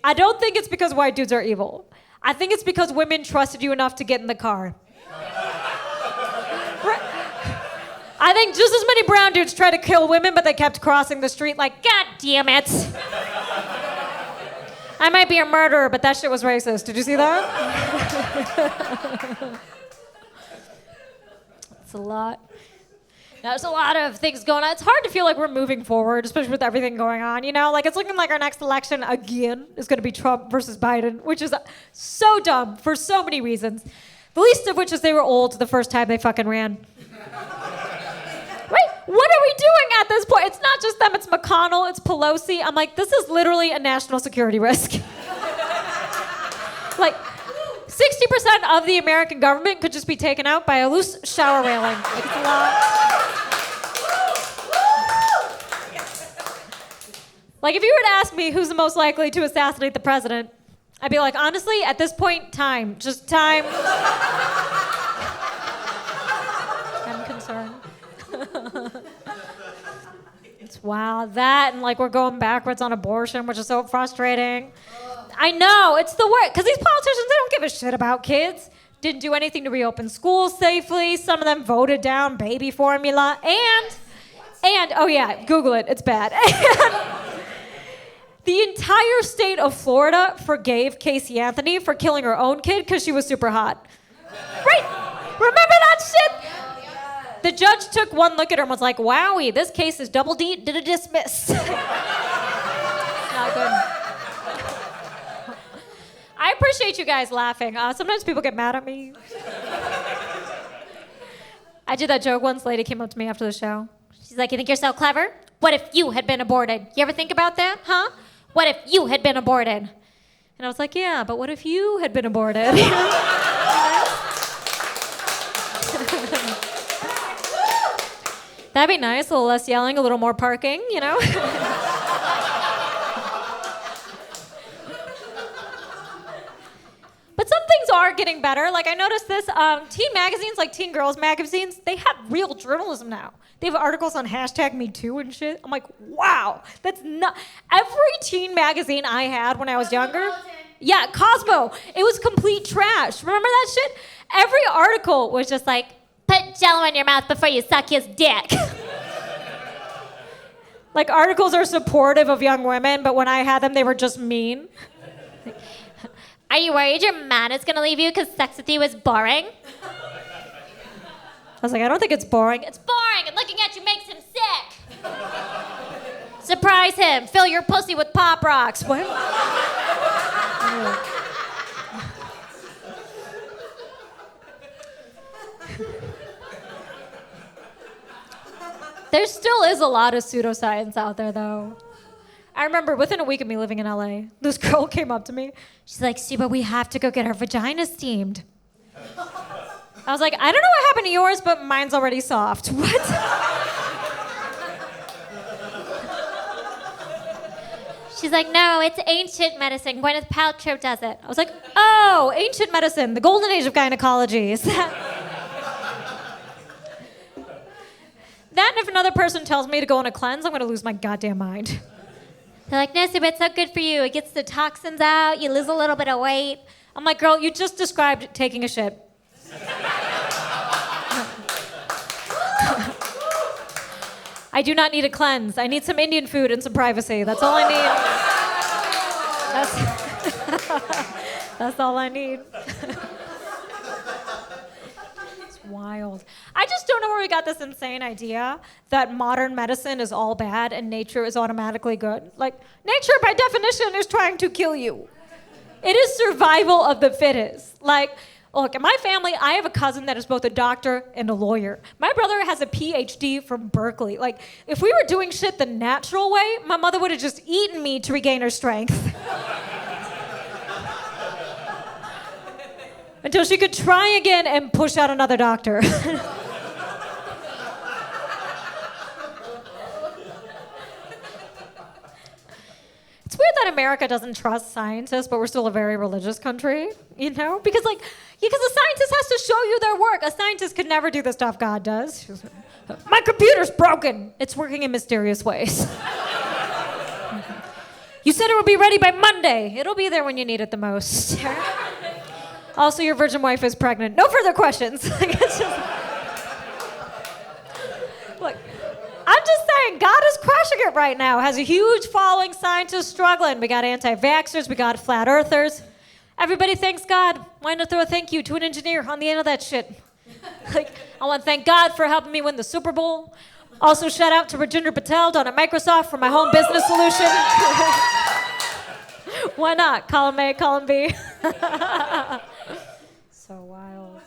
I don't think it's because white dudes are evil. I think it's because women trusted you enough to get in the car. I think just as many brown dudes try to kill women, but they kept crossing the street like, God damn it. I might be a murderer, but that shit was racist. Did you see that? It's a lot. There's a lot of things going on. It's hard to feel like we're moving forward, especially with everything going on, you know? Like, it's looking like our next election, again, is going to be Trump versus Biden, which is so dumb for so many reasons. The least of which is they were old the first time they fucking ran. Right? What are we doing at this point? It's not just them, it's McConnell, it's Pelosi. I'm like, this is literally a national security risk. Like, 60% of the American government could just be taken out by a loose shower railing. Like, it's a lot. Like, if you were to ask me who's the most likely to assassinate the president, I'd be like, honestly, at this point, time. Just time. I'm concerned. It's wow, that and like we're going backwards on abortion, which is so frustrating. I know, it's the worst, because these politicians, they don't give a shit about kids. Didn't do anything to reopen schools safely. Some of them voted down baby formula. And oh yeah, Google it, it's bad. The entire state of Florida forgave Casey Anthony for killing her own kid because she was super hot. Right? Remember that shit? The judge took one look at her and was like, wowie, this case is double dismissed. Not good. I appreciate you guys laughing. Sometimes people get mad at me. I did that joke once. Lady came up to me after the show. She's like, you think you're so clever? What if you had been aborted? You ever think about that, huh? What if you had been aborted? And I was like, yeah, but what if you had been aborted? That'd be nice. A little less yelling, a little more parking, you know? But some things are getting better. Like, I noticed this, teen magazines, like teen girls magazines, they have real journalism now. They have articles on #MeToo and shit. I'm like, wow, that's not... Every teen magazine I had when I was younger... Yeah, Cosmo. It was complete trash. Remember that shit? Every article was just like, put Jello in your mouth before you suck his dick. Like, articles are supportive of young women, but when I had them, they were just mean. Are you worried your man is gonna leave you because sex with you is boring? I was like, I don't think it's boring. It's boring, and looking at you makes him sick. Surprise him. Fill your pussy with Pop Rocks. What? There still is a lot of pseudoscience out there, though. I remember within a week of me living in LA, this girl came up to me. She's like, Subhah, we have to go get our vaginas steamed. I was like, I don't know what happened to yours, but mine's already soft. What? She's like, no, it's ancient medicine. Gwyneth Paltrow does it. I was like, oh, ancient medicine, the golden age of gynecology. Is that... That and if another person tells me to go on a cleanse, I'm gonna lose my goddamn mind. They're like, no, Subhah, it's so good for you. It gets the toxins out. You lose a little bit of weight. I'm like, girl, you just described taking a shit. I do not need a cleanse. I need some Indian food and some privacy. That's all I need. That's all I need. It's wild. I just don't know where we got this insane idea that modern medicine is all bad and nature is automatically good. Like, nature by definition is trying to kill you. It is survival of the fittest. Like, look, in my family, I have a cousin that is both a doctor and a lawyer. My brother has a PhD from Berkeley. Like, if we were doing shit the natural way, my mother would have just eaten me to regain her strength. Until she could try again and push out another doctor. It's weird that America doesn't trust scientists, but we're still a very religious country, you know? Because a scientist has to show you their work. A scientist could never do the stuff God does. My computer's broken. It's working in mysterious ways. You said it would be ready by Monday. It'll be there when you need it the most. Also, your virgin wife is pregnant. No further questions. Look, I'm just saying, God is crushing it right now. Has a huge following, scientists struggling. We got anti-vaxxers, we got flat earthers. Everybody thanks God. Why not throw a thank you to an engineer on the end of that shit? Like, I want to thank God for helping me win the Super Bowl. Also, shout out to Rajinder Patel down at Microsoft for my home business solution. Why not? Column A, column B. So wild.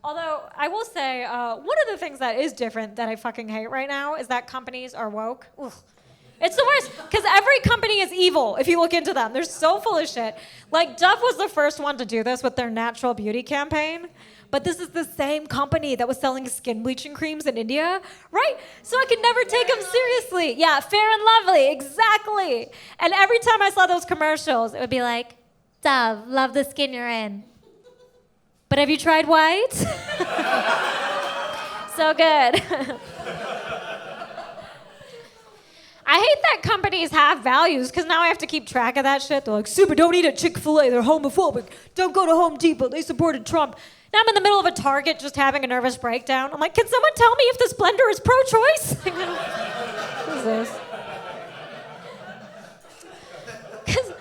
Although, I will say, one of the things that is different that I fucking hate right now is that companies are woke. Ugh. It's the worst, because every company is evil if you look into them. They're so full of shit. Like, Dove was the first one to do this with their natural beauty campaign. But this is the same company that was selling skin bleaching creams in India, right? So I could never take them seriously. Yeah, Fair and Lovely, exactly. And every time I saw those commercials, it would be like, Dove, love the skin you're in. But have you tried white? So good. I hate that companies have values, because now I have to keep track of that shit. They're like, Subhah, don't eat at Chick-fil-A, they're homophobic. Don't go to Home Depot, they supported Trump. Now I'm in the middle of a Target just having a nervous breakdown. I'm like, can someone tell me if this blender is pro-choice? What is this? Because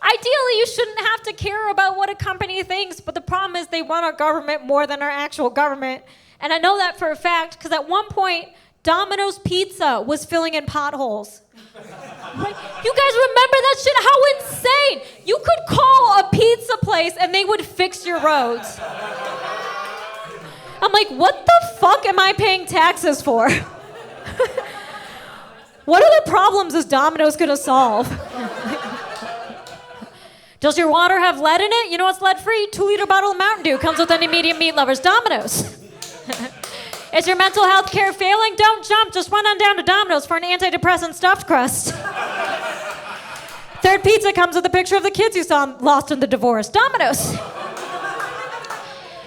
ideally, you shouldn't have to care about what a company thinks, but the problem is they run our government more than our actual government. And I know that for a fact, because at one point, Domino's Pizza was filling in potholes. Right? You guys remember that shit? How insane! You could call a pizza place and they would fix your roads. I'm like, what the fuck am I paying taxes for? What other problems is Domino's gonna solve? Does your water have lead in it? You know what's lead-free? 2-liter bottle of Mountain Dew comes with any medium meat lovers. Domino's. Is your mental health care failing? Don't jump. Just run on down to Domino's for an antidepressant stuffed crust. Third pizza comes with a picture of the kids you saw lost in the divorce. Domino's.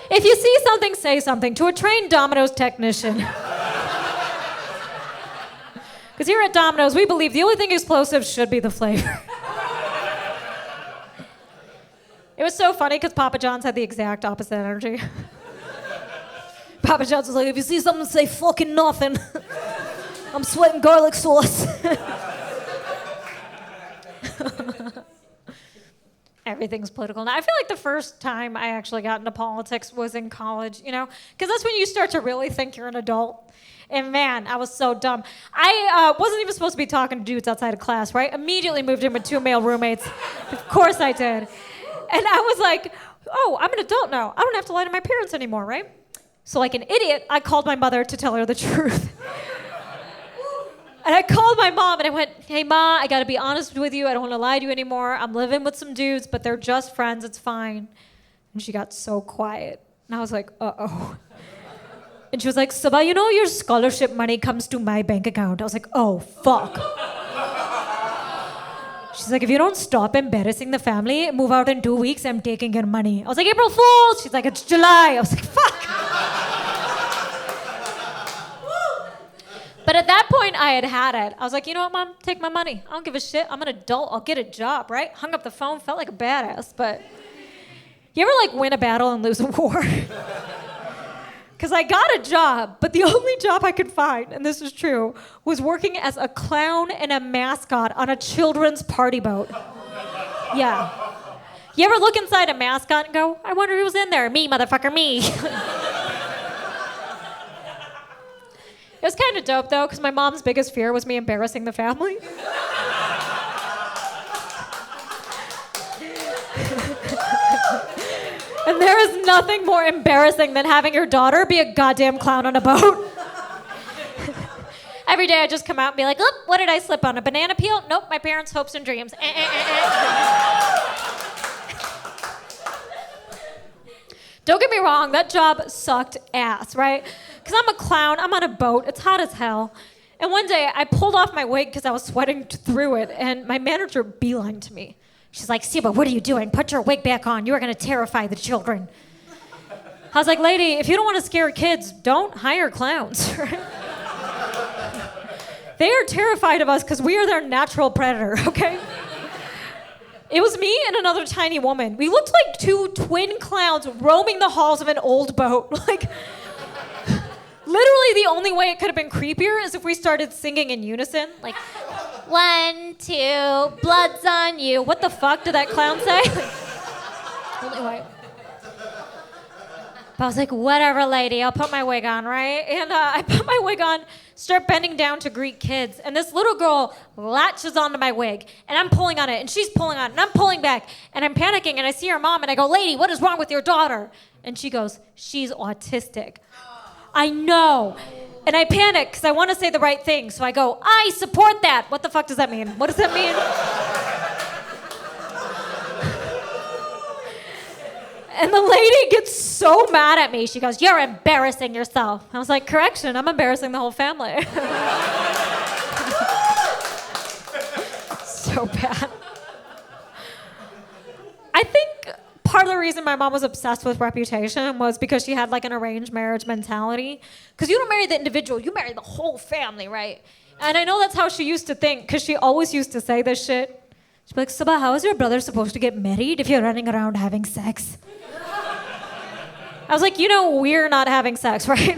If you see something, say something to a trained Domino's technician. Because here at Domino's, we believe the only thing explosive should be the flavor. It was so funny because Papa John's had the exact opposite energy. Papa John's was like, if you see something, say fucking nothing. I'm sweating garlic sauce. Everything's political now. I feel like the first time I actually got into politics was in college, you know? Because that's when you start to really think you're an adult. And man, I was so dumb. I wasn't even supposed to be talking to dudes outside of class, right? Immediately moved in with 2 male roommates. Of course I did. And I was like, oh, I'm an adult now. I don't have to lie to my parents anymore, right? So like an idiot, I called my mother to tell her the truth. And I called my mom and I went, hey, Ma, I gotta be honest with you. I don't wanna lie to you anymore. I'm living with some dudes, but they're just friends. It's fine. And she got so quiet. And I was like, uh-oh. And she was like, Subhah, you know your scholarship money comes to my bank account. I was like, oh, fuck. She's like, if you don't stop embarrassing the family, move out in 2 weeks, I'm taking your money. I was like, April Fools. She's like, it's July. I was like, fuck. But at that point, I had it. I was like, you know what, Mom? Take my money. I don't give a shit. I'm an adult. I'll get a job, right? Hung up the phone, felt like a badass. But you ever, like, win a battle and lose a war? Because I got a job, but the only job I could find, and this is true, was working as a clown and a mascot on a children's party boat. Yeah. You ever look inside a mascot and go, I wonder who's in there? Me, motherfucker, me. It was kind of dope, though, because my mom's biggest fear was me embarrassing the family. And there is nothing more embarrassing than having your daughter be a goddamn clown on a boat. Every day I just come out and be like, oop, what did I slip on? A banana peel? Nope, my parents' hopes and dreams. Don't get me wrong, that job sucked ass, right? Because I'm a clown, I'm on a boat, it's hot as hell. And one day I pulled off my wig because I was sweating through it, and my manager beelined to me. She's like, Subhah, what are you doing? Put your wig back on. You are going to terrify the children. I was like, lady, if you don't want to scare kids, don't hire clowns. They are terrified of us because we are their natural predator, okay? It was me and another tiny woman. We looked like 2 twin clowns roaming the halls of an old boat. Like, literally the only way it could have been creepier is if we started singing in unison. Like, 1, 2, blood's on you. What the fuck did that clown say? Only way. But I was like, whatever, lady, I'll put my wig on, right? And I put my wig on, start bending down to greet kids, and this little girl latches onto my wig, and I'm pulling on it, and she's pulling on it, and I'm pulling back, and I'm panicking, and I see her mom, and I go, lady, what is wrong with your daughter? And she goes, she's autistic. I know. And I panic because I want to say the right thing. So I go, I support that. What the fuck does that mean? What does that mean? And the lady gets so mad at me. She goes, you're embarrassing yourself. I was like, correction, I'm embarrassing the whole family. So bad. I think part of the reason my mom was obsessed with reputation was because she had like an arranged marriage mentality. Because you don't marry the individual, you marry the whole family, right? And I know that's how she used to think, because she always used to say this shit. She'd be like, Subhah, how is your brother supposed to get married if you're running around having sex? I was like, you know, we're not having sex, right?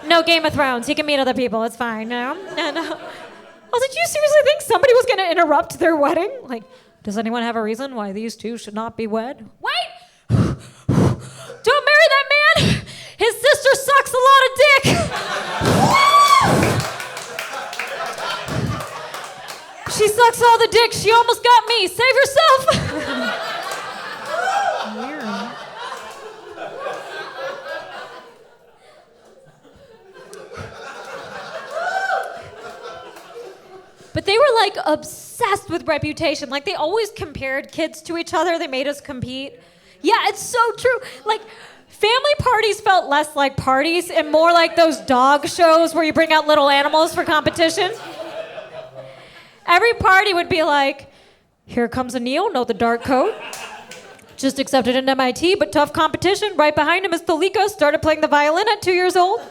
No Game of Thrones, he can meet other people, it's fine, you know? And I was like, do you seriously think somebody was going to interrupt their wedding? Like, does anyone have a reason why these two should not be wed? Wait! Don't marry that man! His sister sucks a lot of dick! She sucks all the dick. She almost got me. Save yourself! Weird. But they were like obsessed with reputation. Like they always compared kids to each other. They made us compete. Yeah, it's so true. Like family parties felt less like parties and more like those dog shows where you bring out little animals for competition. Every party would be like, here comes a Neil, no the dark coat. Just accepted into MIT, but tough competition. Right behind him is Thalika, started playing the violin at 2 years old.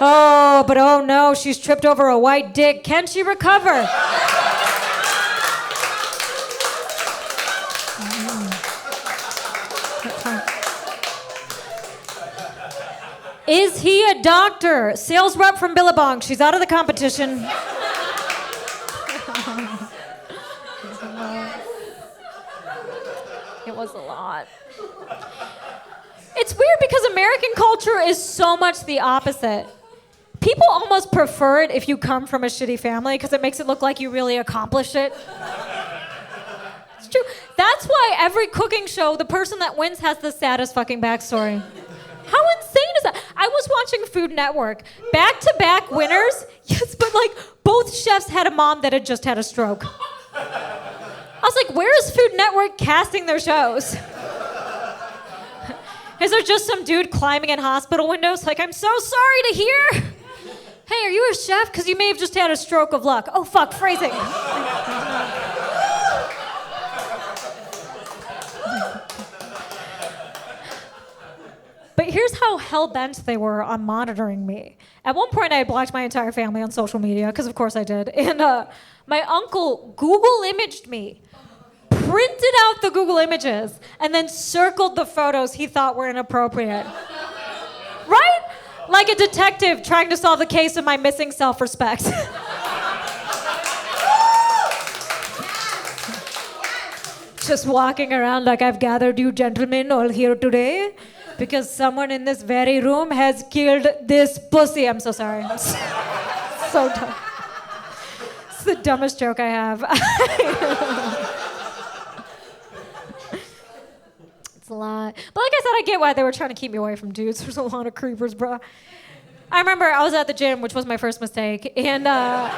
Oh, but oh no, she's tripped over a white dick. Can she recover? Is he a doctor? Sales rep from Billabong. She's out of the competition. It was a lot. It's weird because American culture is so much the opposite. People almost prefer it if you come from a shitty family because it makes it look like you really accomplished it. It's true. That's why every cooking show, the person that wins has the saddest fucking backstory. How insane is that? I was watching Food Network. Back-to-back winners. Yes, but like both chefs had a mom that had just had a stroke. I was like, where is Food Network casting their shows? Is there just some dude climbing in hospital windows? Like, I'm so sorry to hear. Hey, are you a chef? Because you may have just had a stroke of luck. Oh, fuck, phrasing. But here's how hell-bent they were on monitoring me. At one point, I had blocked my entire family on social media, because of course I did. And my uncle Google imaged me, printed out the Google images, and then circled the photos he thought were inappropriate. Right? Like a detective trying to solve the case of my missing self-respect. Just walking around like I've gathered you gentlemen all here today because someone in this very room has killed this pussy. I'm so sorry. So dumb. It's the dumbest joke I have. It's a lot. But like I said, I get why they were trying to keep me away from dudes. There's a lot of creepers, bro. I remember I was at the gym, which was my first mistake, and I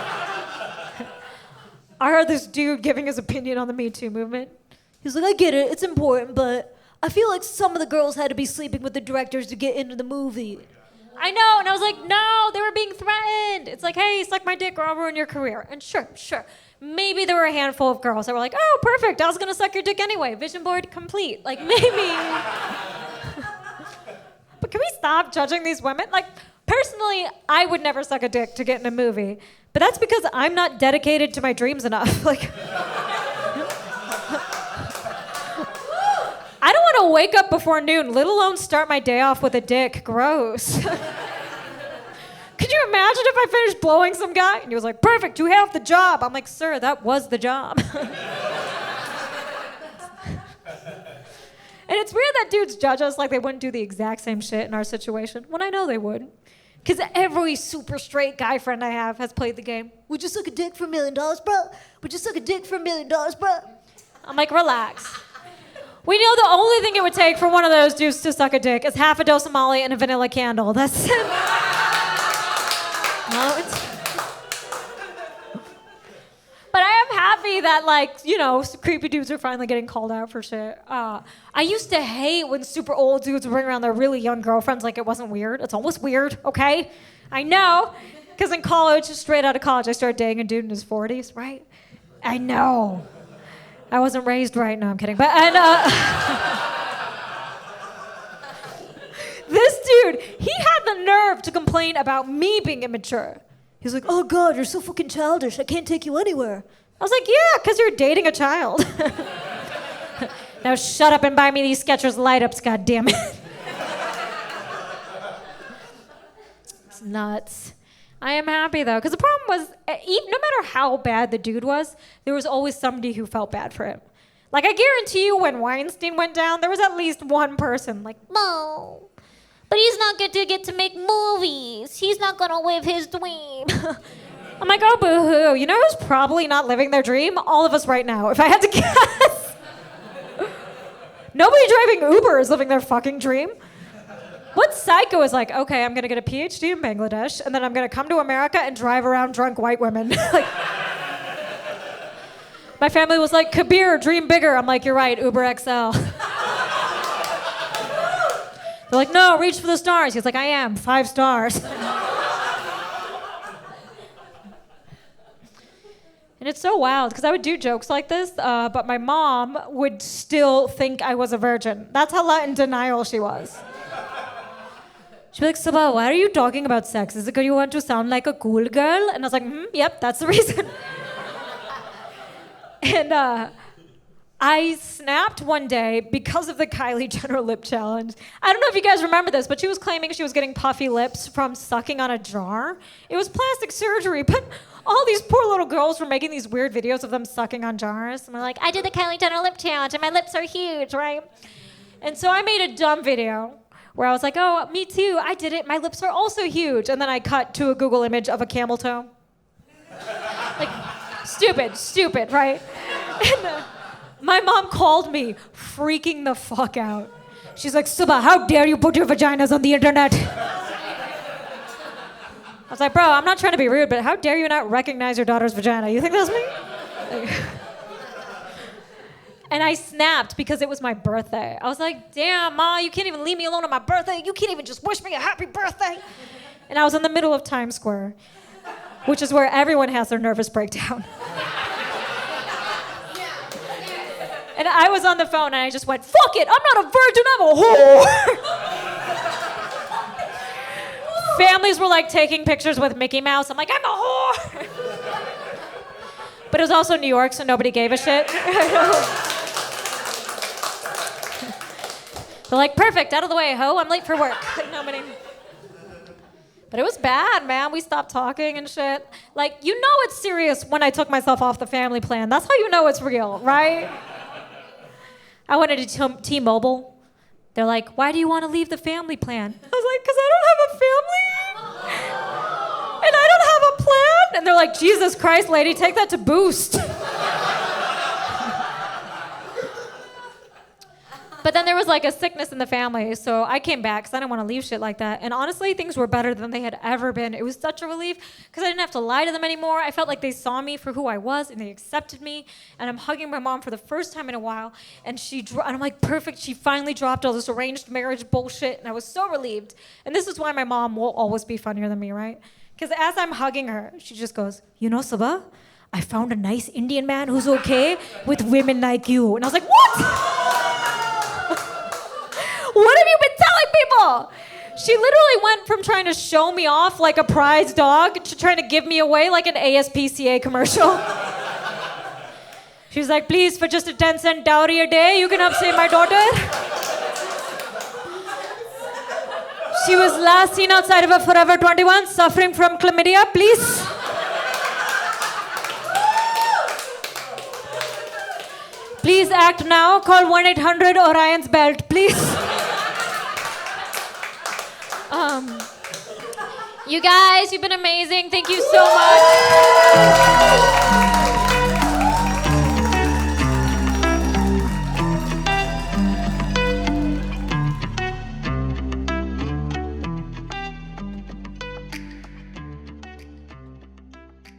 heard this dude giving his opinion on the Me Too movement. He was like, I get it, it's important, but I feel like some of the girls had to be sleeping with the directors to get into the movie. I know, and I was like, no, they were being threatened. It's like, hey, suck my dick or I'll ruin your career. And sure. Maybe there were a handful of girls that were like, oh, perfect, I was gonna suck your dick anyway. Vision board complete. Like, maybe. But can we stop judging these women? Like, personally, I would never suck a dick to get in a movie. But that's because I'm not dedicated to my dreams enough. Like, I don't want to wake up before noon, let alone start my day off with a dick. Gross. Could you imagine if I finished blowing some guy? And he was like, perfect, you have the job. I'm like, sir, that was the job. And it's weird that dudes judge us like they wouldn't do the exact same shit in our situation, when I know they would. Because every super straight guy friend I have has played the game. Would you suck a dick for $1 million, bro? Would you suck a dick for $1 million, bro? I'm like, relax. We know the only thing it would take for one of those dudes to suck a dick is half a dose of Molly and a vanilla candle. That's it. No, but I am happy that, like, you know, creepy dudes are finally getting called out for shit. I used to hate when super old dudes would bring around their really young girlfriends like it wasn't weird. It's almost weird, okay? I know, because in college, straight out of college, I started dating a dude in his 40s, right? I know. I wasn't raised right. No, I'm kidding. But, this dude, he had the nerve to complain about me being immature. He's like, oh God, you're so fucking childish. I can't take you anywhere. I was like, yeah, because you're dating a child. Now shut up and buy me these Skechers light-ups, goddammit. It's nuts. I am happy though, because the problem was, no matter how bad the dude was, there was always somebody who felt bad for him. Like, I guarantee you when Weinstein went down, there was at least one person like, no, but he's not going to get to make movies. He's not going to live his dream. I'm like, oh, boo-hoo. You know who's probably not living their dream? All of us right now, if I had to guess. Nobody driving Uber is living their fucking dream. What's psycho is like, okay, I'm gonna get a PhD in Bangladesh, and then I'm gonna come to America and drive around drunk white women. Like, my family was like, Kabir, dream bigger. I'm like, you're right, Uber XL. They're like, no, reach for the stars. He's like, I am, 5 stars. And it's so wild, because I would do jokes like this, but my mom would still think I was a virgin. That's how in denial she was. She'd be like, Subhah, why are you talking about sex? Is it because you want to sound like a cool girl? And I was like, yep, that's the reason. And I snapped one day because of the Kylie Jenner lip challenge. I don't know if you guys remember this, but she was claiming she was getting puffy lips from sucking on a jar. It was plastic surgery, but all these poor little girls were making these weird videos of them sucking on jars. And they're like, I did the Kylie Jenner lip challenge and my lips are huge, right? And so I made a dumb video where I was like, oh, me too, I did it. My lips are also huge. And then I cut to a Google image of a camel toe. Like, stupid, right? And, my mom called me freaking the fuck out. She's like, Subhah, how dare you put your vaginas on the internet? I was like, bro, I'm not trying to be rude, but how dare you not recognize your daughter's vagina? You think that's me? And I snapped because it was my birthday. I was like, damn, Ma, you can't even leave me alone on my birthday. You can't even just wish me a happy birthday. And I was in the middle of Times Square, which is where everyone has their nervous breakdown. And I was on the phone and I just went, fuck it, I'm not a virgin, I'm a whore. Families were like taking pictures with Mickey Mouse. I'm like, I'm a whore. But it was also New York, so nobody gave a shit. They're like, perfect, out of the way, ho, I'm late for work. Like, nobody. But it was bad, man. We stopped talking and shit. Like, you know it's serious when I took myself off the family plan. That's how you know it's real, right? I went into T-Mobile. They're like, why do you want to leave the family plan? I was like, because I don't have a family. And I don't have a plan. And they're like, Jesus Christ, lady, take that to Boost. But then there was like a sickness in the family, so I came back because I didn't want to leave shit like that. And honestly, things were better than they had ever been. It was such a relief because I didn't have to lie to them anymore. I felt like they saw me for who I was and they accepted me. And I'm hugging my mom for the first time in a while, and and I'm like, perfect. She finally dropped all this arranged marriage bullshit, and I was so relieved. And this is why my mom will always be funnier than me, right? Because as I'm hugging her, she just goes, you know, Subhah, I found a nice Indian man who's okay with women like you. And I was like, what? What have you been telling people? She literally went from trying to show me off like a prize dog to trying to give me away like an ASPCA commercial. She's like, please, for just a 10-cent dowry a day, you can upstate my daughter. She was last seen outside of a Forever 21 suffering from chlamydia, please. Please act now. Call 1-800 Orion's Belt, please. You guys, you've been amazing. Thank you so much.